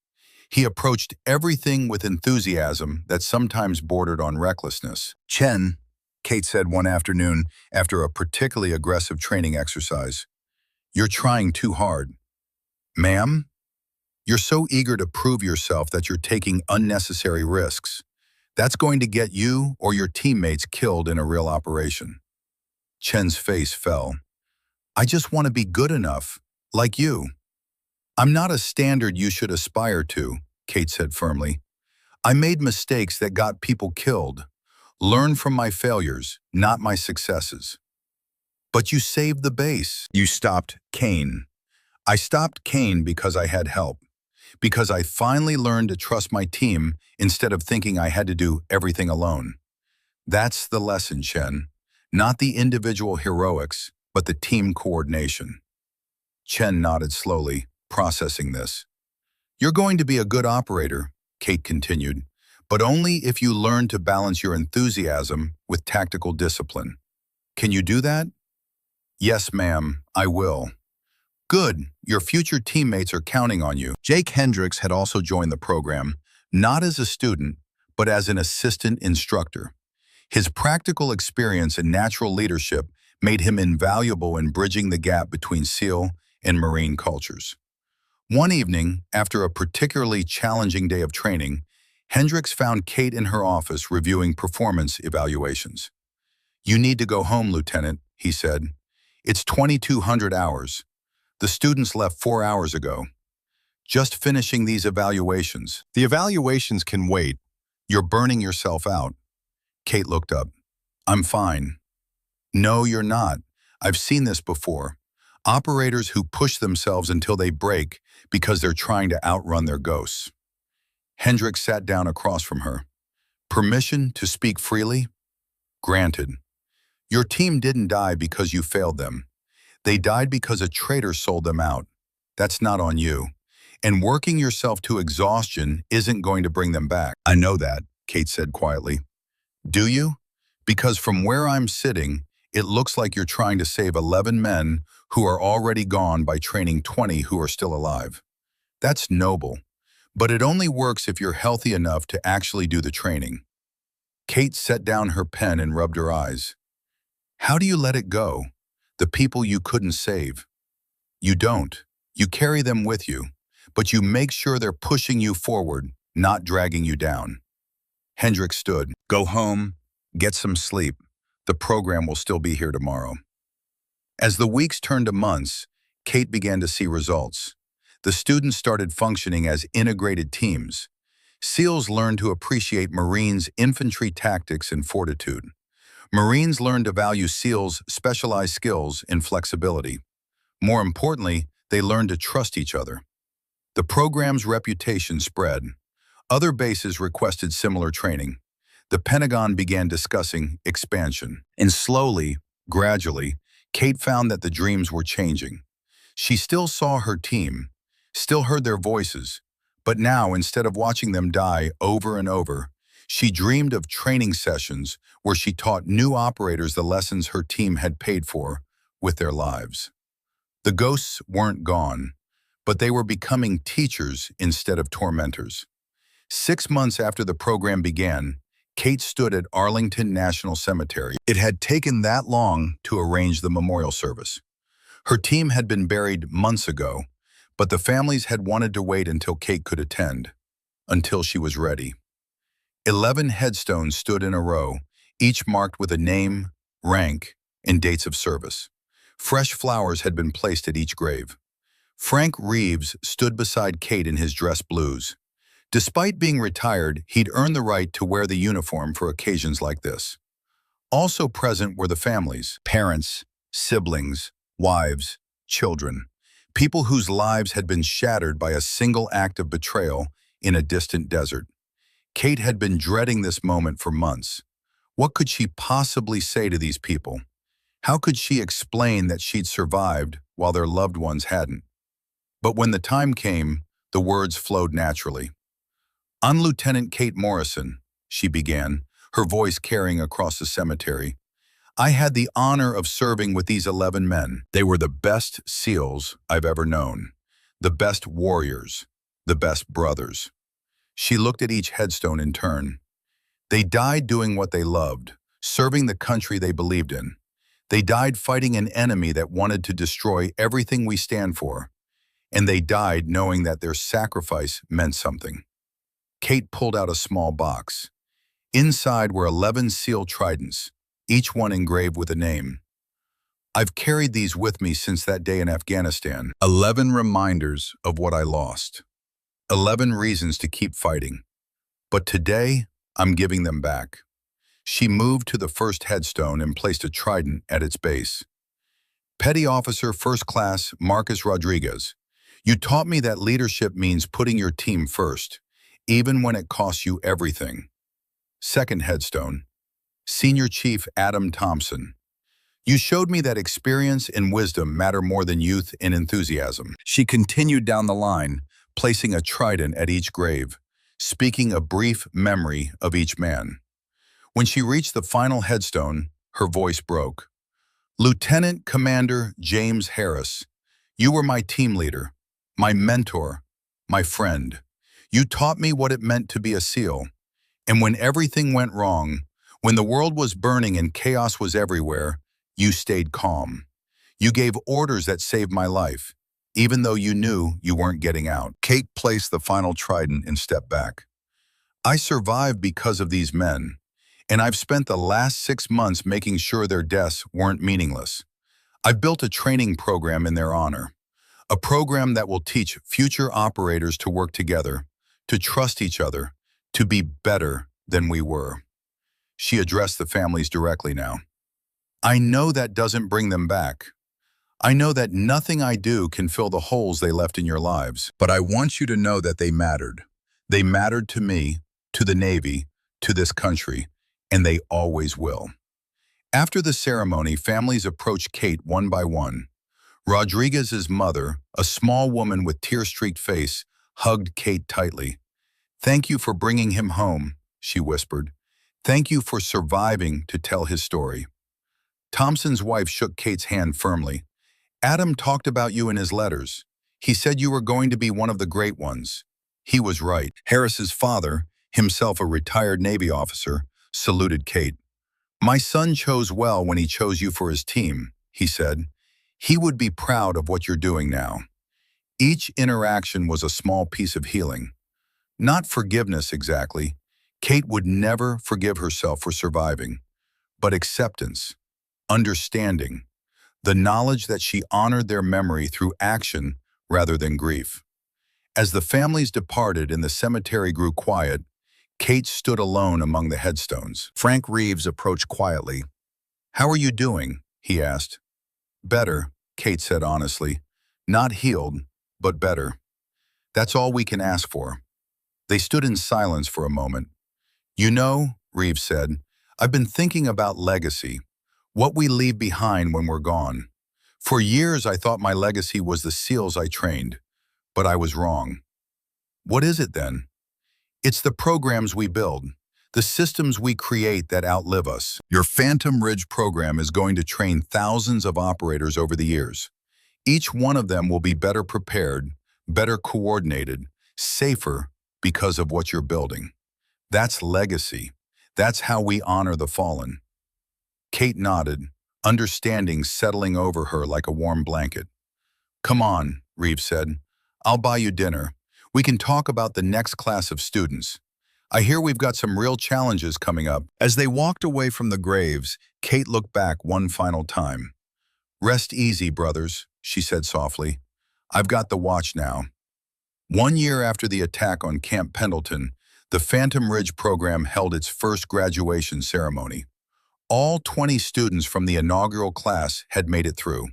He approached everything with enthusiasm that sometimes bordered on recklessness. "Chen," Kate said one afternoon after a particularly aggressive training exercise, "you're trying too hard." "Ma'am, you're so eager to prove yourself that you're taking unnecessary risks. That's going to get you or your teammates killed in a real operation." Chen's face fell. "I just want to be good enough, like you." "I'm not a standard you should aspire to," Kate said firmly. "I made mistakes that got people killed. Learn from my failures, not my successes." "But you saved the base. You stopped Kane." "I stopped Kane because I had help. Because I finally learned to trust my team instead of thinking I had to do everything alone." That's the lesson, Chen. Not the individual heroics, but the team coordination. Chen nodded slowly, processing this. "You're going to be a good operator," Kate continued, "but only if you learn to balance your enthusiasm with tactical discipline. Can you do that?" "Yes, ma'am, I will." "Good, your future teammates are counting on you." Jake Hendricks had also joined the program, not as a student, but as an assistant instructor. His practical experience and natural leadership made him invaluable in bridging the gap between SEAL and Marine cultures. One evening, after a particularly challenging day of training, Hendricks found Kate in her office reviewing performance evaluations. "You need to go home, Lieutenant," he said. "It's 2,200 hours. The students left 4 hours ago. Just finishing these evaluations." "The evaluations can wait. You're burning yourself out." Kate looked up. "I'm fine." "No, you're not. I've seen this before. Operators who push themselves until they break because they're trying to outrun their ghosts." Hendricks sat down across from her. "Permission to speak freely?" "Granted. Your team didn't die because you failed them. They died because a traitor sold them out. That's not on you. And working yourself to exhaustion isn't going to bring them back." "I know that," Kate said quietly. "Do you? Because from where I'm sitting, it looks like you're trying to save 11 men who are already gone by training 20 who are still alive. That's noble, but it only works if you're healthy enough to actually do the training." Kate set down her pen and rubbed her eyes. "How do you let it go? The people you couldn't save." "You don't. You carry them with you, but you make sure they're pushing you forward, not dragging you down." Hendricks stood. "Go home, get some sleep. The program will still be here tomorrow." As the weeks turned to months, Kate began to see results. The students started functioning as integrated teams. SEALs learned to appreciate Marines' infantry tactics and fortitude. Marines learned to value SEALs' specialized skills and flexibility. More importantly, they learned to trust each other. The program's reputation spread. Other bases requested similar training. The Pentagon began discussing expansion. And slowly, gradually, Kate found that the dreams were changing. She still saw her team, still heard their voices, but now, instead of watching them die over and over, she dreamed of training sessions where she taught new operators the lessons her team had paid for with their lives. The ghosts weren't gone, but they were becoming teachers instead of tormentors. 6 months after the program began, Kate stood at Arlington National Cemetery. It had taken that long to arrange the memorial service. Her team had been buried months ago, but the families had wanted to wait until Kate could attend, until she was ready. 11 headstones stood in a row, each marked with a name, rank, and dates of service. Fresh flowers had been placed at each grave. Frank Reeves stood beside Kate in his dress blues. Despite being retired, he'd earned the right to wear the uniform for occasions like this. Also present were the families, parents, siblings, wives, children, people whose lives had been shattered by a single act of betrayal in a distant desert. Kate had been dreading this moment for months. What could she possibly say to these people? How could she explain that she'd survived while their loved ones hadn't? But when the time came, the words flowed naturally. "I'm Lieutenant Kate Morrison," she began, her voice carrying across the cemetery. "I had the honor of serving with these 11 men. They were the best SEALs I've ever known, the best warriors, the best brothers." She looked at each headstone in turn. They died doing what they loved, serving the country they believed in. They died fighting an enemy that wanted to destroy everything we stand for. And they died knowing that their sacrifice meant something. Kate pulled out a small box. Inside were 11 SEAL tridents, each one engraved with a name. "I've carried these with me since that day in Afghanistan. 11 reminders of what I lost. 11 reasons to keep fighting. But today, I'm giving them back." She moved to the first headstone and placed a trident at its base. "Petty Officer First Class Marcus Rodriguez, you taught me that leadership means putting your team first, even when it costs you everything." Second headstone, Senior Chief Adam Thompson, you showed me that experience and wisdom matter more than youth and enthusiasm. She continued down the line, placing a trident at each grave, speaking a brief memory of each man. When she reached the final headstone, her voice broke. "Lieutenant Commander James Harris, you were my team leader, my mentor, my friend. You taught me what it meant to be a SEAL. And when everything went wrong, when the world was burning and chaos was everywhere, you stayed calm. You gave orders that saved my life, even though you knew you weren't getting out." Kate placed the final trident and stepped back. "I survived because of these men, and I've spent the last 6 months making sure their deaths weren't meaningless. I've built a training program in their honor, a program that will teach future operators to work together, to trust each other, to be better than we were." She addressed the families directly now. "I know that doesn't bring them back. I know that nothing I do can fill the holes they left in your lives. But I want you to know that they mattered. They mattered to me, to the Navy, to this country, and they always will." After the ceremony, families approached Kate one by one. Rodriguez's mother, a small woman with tear-streaked face, hugged Kate tightly. "Thank you for bringing him home," she whispered. "Thank you for surviving to tell his story." Thompson's wife shook Kate's hand firmly. "Adam talked about you in his letters. He said you were going to be one of the great ones." He was right. Harris's father, himself a retired Navy officer, saluted Kate. "My son chose well when he chose you for his team," he said. "He would be proud of what you're doing now." Each interaction was a small piece of healing. Not forgiveness exactly. Kate would never forgive herself for surviving, but acceptance, understanding, the knowledge that she honored their memory through action rather than grief. As the families departed and the cemetery grew quiet, Kate stood alone among the headstones. Frank Reeves approached quietly. "How are you doing?" he asked. "Better," Kate said honestly. "Not healed, but better. That's all we can ask for." They stood in silence for a moment. "You know," Reeves said, "I've been thinking about legacy, what we leave behind when we're gone. For years I thought my legacy was the SEALs I trained, but I was wrong." "What is it then?" "It's the programs we build, the systems we create that outlive us. Your Phantom Ridge program is going to train thousands of operators over the years. Each one of them will be better prepared, better coordinated, safer because of what you're building. That's legacy. That's how we honor the fallen." Kate nodded, understanding settling over her like a warm blanket. "Come on," Reeves said. "I'll buy you dinner. We can talk about the next class of students. I hear we've got some real challenges coming up." As they walked away from the graves, Kate looked back one final time. "Rest easy, brothers," she said softly. "I've got the watch now." 1 year after the attack on Camp Pendleton, the Phantom Ridge program held its first graduation ceremony. All 20 students from the inaugural class had made it through.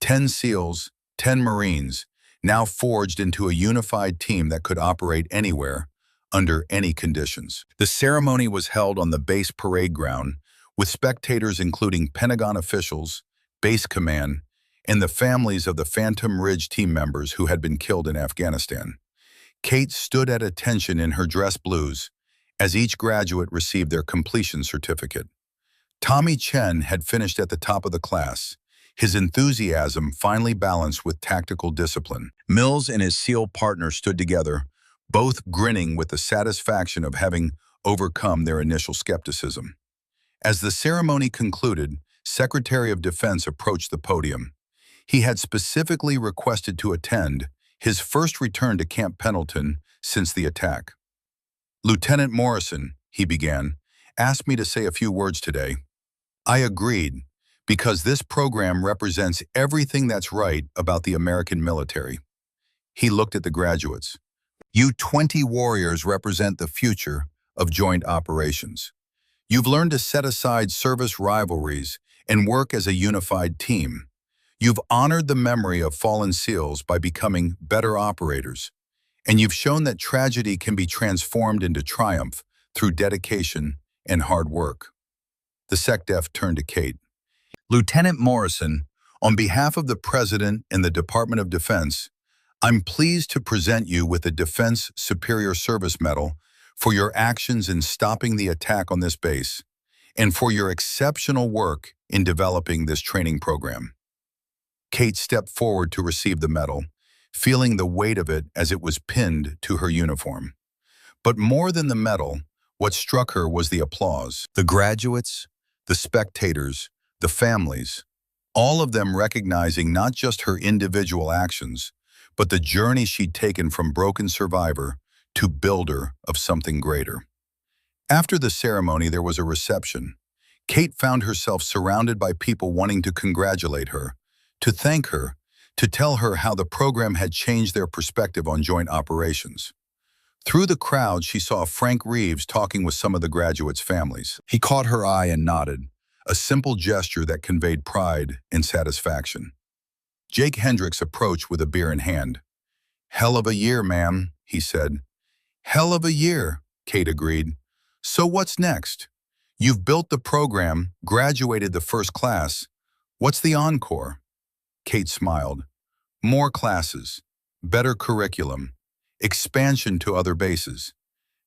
10 SEALs, 10 Marines, now forged into a unified team that could operate anywhere, under any conditions. The ceremony was held on the base parade ground, with spectators including Pentagon officials, base command, and the families of the Phantom Ridge team members who had been killed in Afghanistan. Kate stood at attention in her dress blues as each graduate received their completion certificate. Tommy Chen had finished at the top of the class, his enthusiasm finally balanced with tactical discipline. Mills and his SEAL partner stood together, both grinning with the satisfaction of having overcome their initial skepticism. As the ceremony concluded, Secretary of Defense approached the podium. He had specifically requested to attend his first return to Camp Pendleton since the attack. "Lieutenant Morrison," he began, "asked me to say a few words today. I agreed, because this program represents everything that's right about the American military." He looked at the graduates. "You 20 warriors represent the future of joint operations. You've learned to set aside service rivalries and work as a unified team. You've honored the memory of fallen SEALs by becoming better operators, and you've shown that tragedy can be transformed into triumph through dedication and hard work." The SecDef turned to Kate. "Lieutenant Morrison, on behalf of the President and the Department of Defense, I'm pleased to present you with the Defense Superior Service Medal for your actions in stopping the attack on this base and for your exceptional work in developing this training program." Kate stepped forward to receive the medal, feeling the weight of it as it was pinned to her uniform. But more than the medal, what struck her was the applause. The graduates, the spectators, the families, all of them recognizing not just her individual actions, but the journey she'd taken from broken survivor to builder of something greater. After the ceremony, there was a reception. Kate found herself surrounded by people wanting to congratulate her, to thank her, to tell her how the program had changed their perspective on joint operations. Through the crowd, she saw Frank Reeves talking with some of the graduates' families. He caught her eye and nodded, a simple gesture that conveyed pride and satisfaction. Jake Hendricks approached with a beer in hand. "Hell of a year, ma'am," he said. "Hell of a year," Kate agreed. "So what's next? You've built the program, graduated the first class. What's the encore?" Kate smiled. "More classes, better curriculum, expansion to other bases.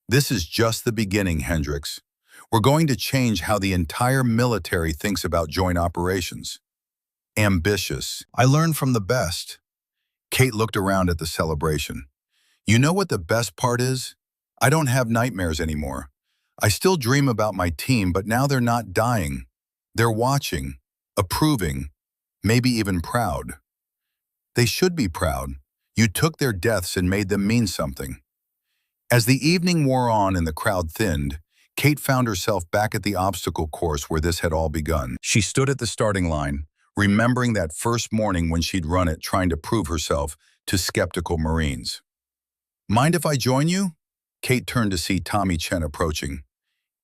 This is just the beginning, Hendricks. We're going to change how the entire military thinks about joint operations." Ambitious. "I learned from the best." Kate looked around at the celebration. "You know what the best part is? I don't have nightmares anymore. I still dream about my team, but now they're not dying. They're watching, approving, maybe even proud. They should be proud. You took their deaths and made them mean something." As the evening wore on and the crowd thinned, Kate found herself back at the obstacle course where this had all begun. She stood at the starting line, remembering that first morning when she'd run it trying to prove herself to skeptical Marines. "Mind if I join you?" Kate turned to see Tommy Chen approaching.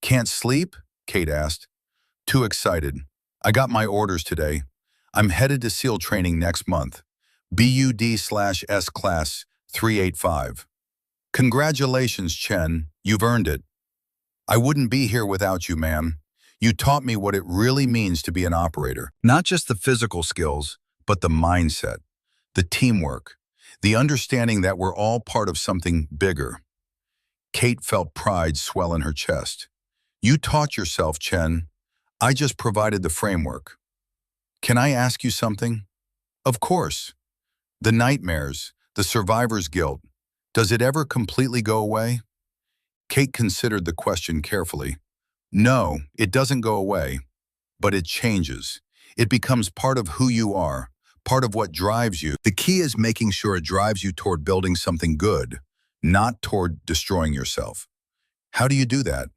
"Can't sleep?" Kate asked. "Too excited. I got my orders today. I'm headed to SEAL training next month. BUD/S Class 385. "Congratulations, Chen. You've earned it." "I wouldn't be here without you, ma'am. You taught me what it really means to be an operator. Not just the physical skills, but the mindset, the teamwork, the understanding that we're all part of something bigger." Kate felt pride swell in her chest. "You taught yourself, Chen. I just provided the framework." "Can I ask you something?" "Of course." "The nightmares, the survivor's guilt, does it ever completely go away?" Kate considered the question carefully. "No, it doesn't go away, but it changes. It becomes part of who you are, part of what drives you. The key is making sure it drives you toward building something good, not toward destroying yourself." "How do you do that?"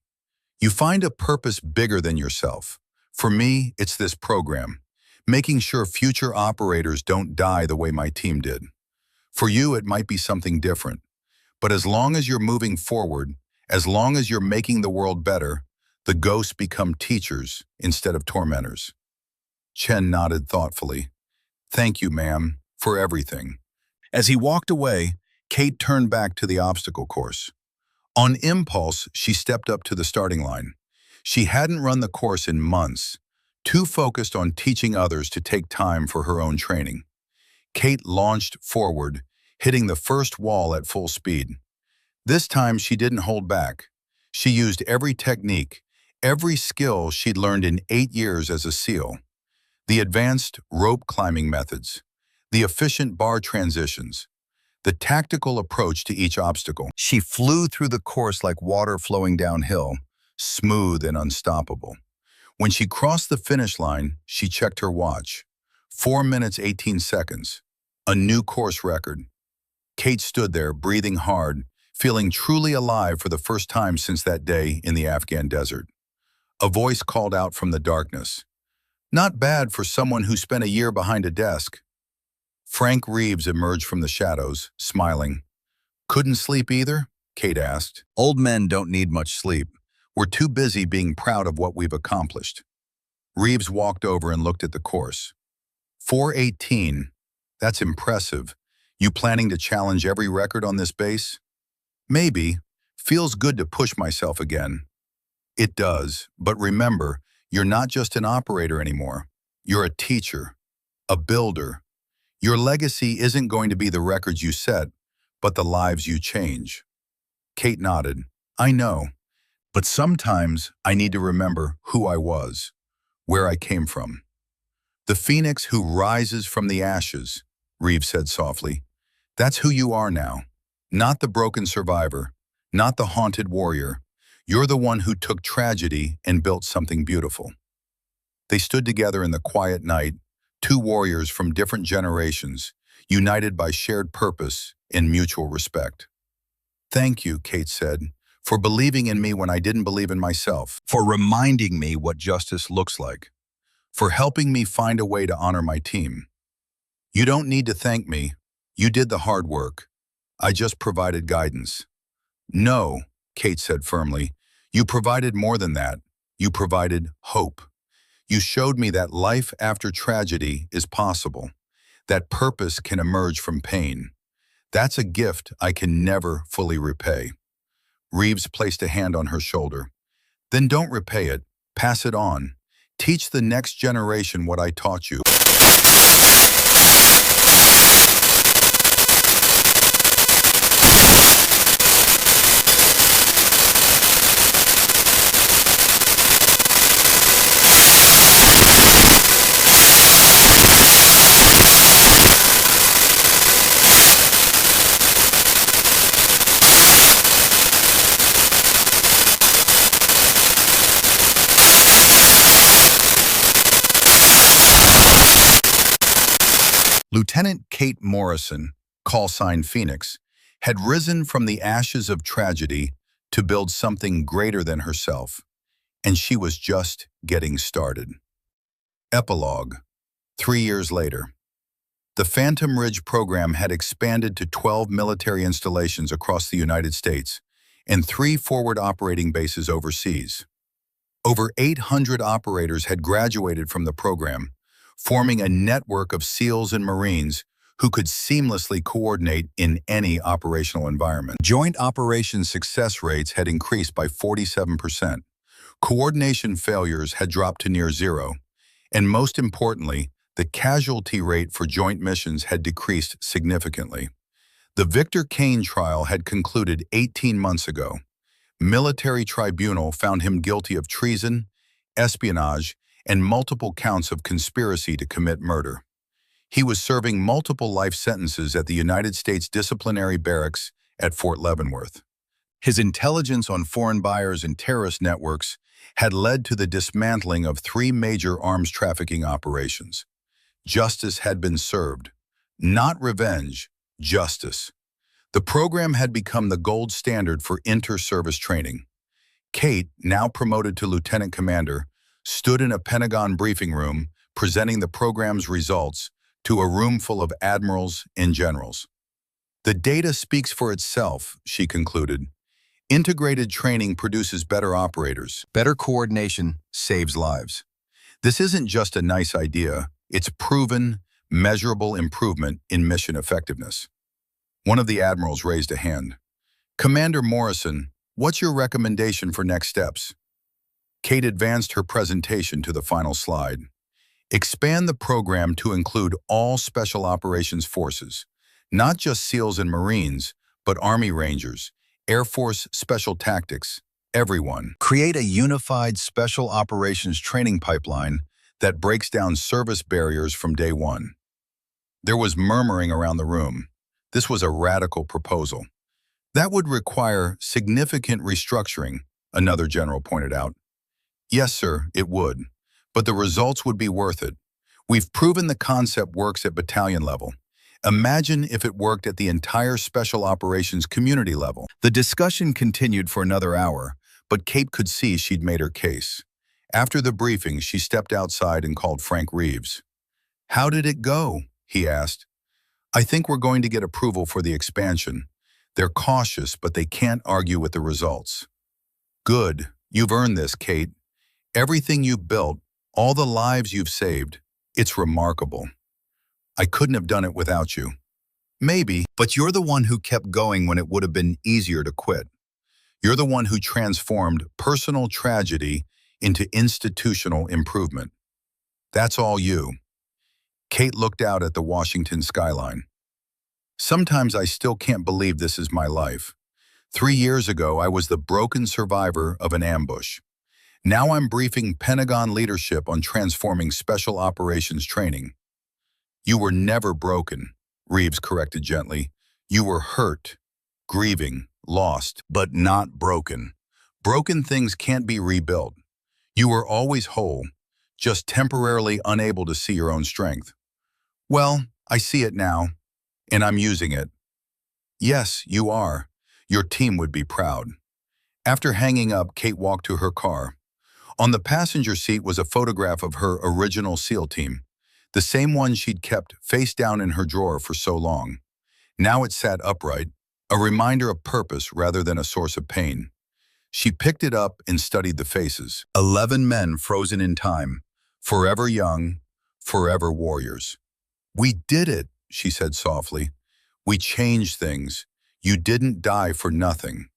"You find a purpose bigger than yourself. For me, it's this program, making sure future operators don't die the way my team did. For you, it might be something different. But as long as you're moving forward, as long as you're making the world better, the ghosts become teachers instead of tormentors." Chen nodded thoughtfully. "Thank you, ma'am, for everything." As he walked away, Kate turned back to the obstacle course. On impulse, she stepped up to the starting line. She hadn't run the course in months, too focused on teaching others to take time for her own training. Kate launched forward, hitting the first wall at full speed. This time she didn't hold back. She used every technique, every skill she'd learned in 8 years as a SEAL. The advanced rope climbing methods, the efficient bar transitions, the tactical approach to each obstacle. She flew through the course like water flowing downhill, smooth and unstoppable. When she crossed the finish line, she checked her watch. 4 minutes, 18 seconds. A new course record. Kate stood there, breathing hard, feeling truly alive for the first time since that day in the Afghan desert. A voice called out from the darkness. Not bad for someone who spent a year behind a desk. Frank Reeves emerged from the shadows, smiling. Couldn't sleep either? Kate asked. Old men don't need much sleep. We're too busy being proud of what we've accomplished. Reeves walked over and looked at the course. 4:18. That's impressive. You planning to challenge every record on this base? Maybe. Feels good to push myself again. It does, but remember, you're not just an operator anymore. You're a teacher, a builder. Your legacy isn't going to be the records you set, but the lives you change. Kate nodded. I know, but sometimes I need to remember who I was, where I came from. The phoenix who rises from the ashes, Reeves said softly. That's who you are now. Not the broken survivor, not the haunted warrior. You're the one who took tragedy and built something beautiful. They stood together in the quiet night, two warriors from different generations, united by shared purpose and mutual respect. Thank you, Kate said, for believing in me when I didn't believe in myself, for reminding me what justice looks like, for helping me find a way to honor my team. You don't need to thank me. You did the hard work. I just provided guidance. No, Kate said firmly, you provided more than that. You provided hope. You showed me that life after tragedy is possible, that purpose can emerge from pain. That's a gift I can never fully repay. Reeves placed a hand on her shoulder. Then don't repay it, pass it on. Teach the next generation what I taught you. Lieutenant Kate Morrison, call sign Phoenix, had risen from the ashes of tragedy to build something greater than herself, and she was just getting started. Epilogue. 3 years later. The Phantom Ridge program had expanded to 12 military installations across the United States and 3 forward operating bases overseas. Over 800 operators had graduated from the program, forming a network of SEALs and Marines who could seamlessly coordinate in any operational environment. Joint operations success rates had increased by 47%. Coordination failures had dropped to near zero. And most importantly, the casualty rate for joint missions had decreased significantly. The Victor Kane trial had concluded 18 months ago. Military tribunal found him guilty of treason, espionage, and multiple counts of conspiracy to commit murder. He was serving multiple life sentences at the United States Disciplinary Barracks at Fort Leavenworth. His intelligence on foreign buyers and terrorist networks had led to the dismantling of 3 major arms trafficking operations. Justice had been served. Not revenge, justice. The program had become the gold standard for inter-service training. Kate, now promoted to lieutenant commander, stood in a Pentagon briefing room presenting the program's results to a room full of admirals and generals. The data speaks for itself, she concluded. Integrated training produces better operators. Better coordination saves lives. This isn't just a nice idea, it's proven, measurable improvement in mission effectiveness. One of the admirals raised a hand. Commander Morrison, What's your recommendation for next steps? Kate advanced her presentation to the final slide. Expand the program to include all Special Operations Forces, not just SEALs and Marines, but Army Rangers, Air Force Special Tactics, everyone. Create a unified Special Operations training pipeline that breaks down service barriers from day one. There was murmuring around the room. This was a radical proposal. That would require significant restructuring, another general pointed out. Yes, sir, it would. But the results would be worth it. We've proven the concept works at battalion level. Imagine if it worked at the entire Special Operations community level. The discussion continued for another hour, but Kate could see she'd made her case. After the briefing, she stepped outside and called Frank Reeves. "How did it go?" he asked. "I think we're going to get approval for the expansion. They're cautious, but they can't argue with the results." "Good. You've earned this, Kate. Everything you've built, all the lives you've saved, it's remarkable. I couldn't have done it without you." "Maybe, but you're the one who kept going when it would have been easier to quit. You're the one who transformed personal tragedy into institutional improvement. That's all you." Kate looked out at the Washington skyline. "Sometimes I still can't believe this is my life. 3 years ago, I was the broken survivor of an ambush. Now I'm briefing Pentagon leadership on transforming Special Operations training." "You were never broken," Reeves corrected gently. "You were hurt, grieving, lost, but not broken. Broken things can't be rebuilt. You were always whole, just temporarily unable to see your own strength." "Well, I see it now, and I'm using it." "Yes, you are. Your team would be proud." After hanging up, Kate walked to her car. On the passenger seat was a photograph of her original SEAL team, the same one she'd kept face down in her drawer for so long. Now it sat upright, a reminder of purpose rather than a source of pain. She picked it up and studied the faces. 11 men frozen in time, forever young, forever warriors. "We did it," she said softly. "We changed things. You didn't die for nothing."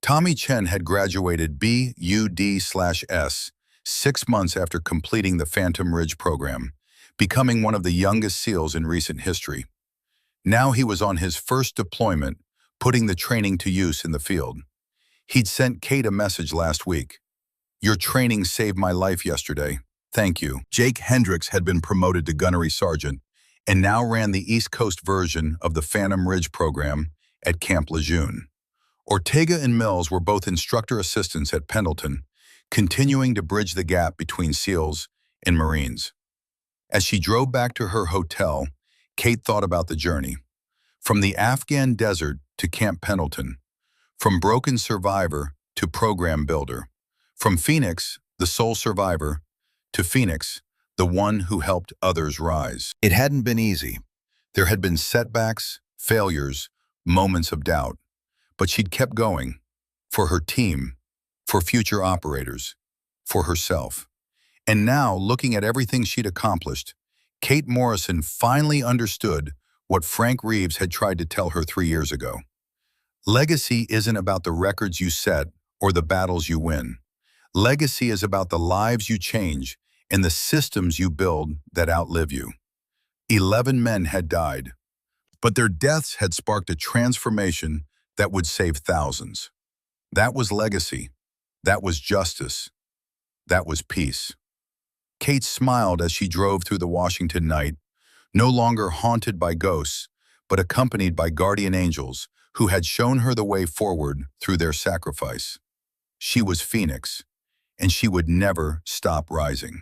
Tommy Chen had graduated BUD/S 6 months after completing the Phantom Ridge program, becoming one of the youngest SEALs in recent history. Now he was on his first deployment, putting the training to use in the field. He'd sent Kate a message last week. "Your training saved my life yesterday. Thank you." Jake Hendricks had been promoted to gunnery sergeant and now ran the East Coast version of the Phantom Ridge program at Camp Lejeune. Ortega and Mills were both instructor assistants at Pendleton, continuing to bridge the gap between SEALs and Marines. As she drove back to her hotel, Kate thought about the journey. From the Afghan desert to Camp Pendleton, from broken survivor to program builder, from Phoenix, the sole survivor, to Phoenix, the one who helped others rise. It hadn't been easy. There had been setbacks, failures, moments of doubt. But she'd kept going, for her team, for future operators, for herself. And now, looking at everything she'd accomplished, Kate Morrison finally understood what Frank Reeves had tried to tell her 3 years ago. Legacy isn't about the records you set or the battles you win. Legacy is about the lives you change and the systems you build that outlive you. 11 men had died, but their deaths had sparked a transformation that would save thousands. That was legacy. That was justice. That was peace. Kate smiled as she drove through the Washington night, no longer haunted by ghosts, but accompanied by guardian angels who had shown her the way forward through their sacrifice. She was Phoenix, and she would never stop rising.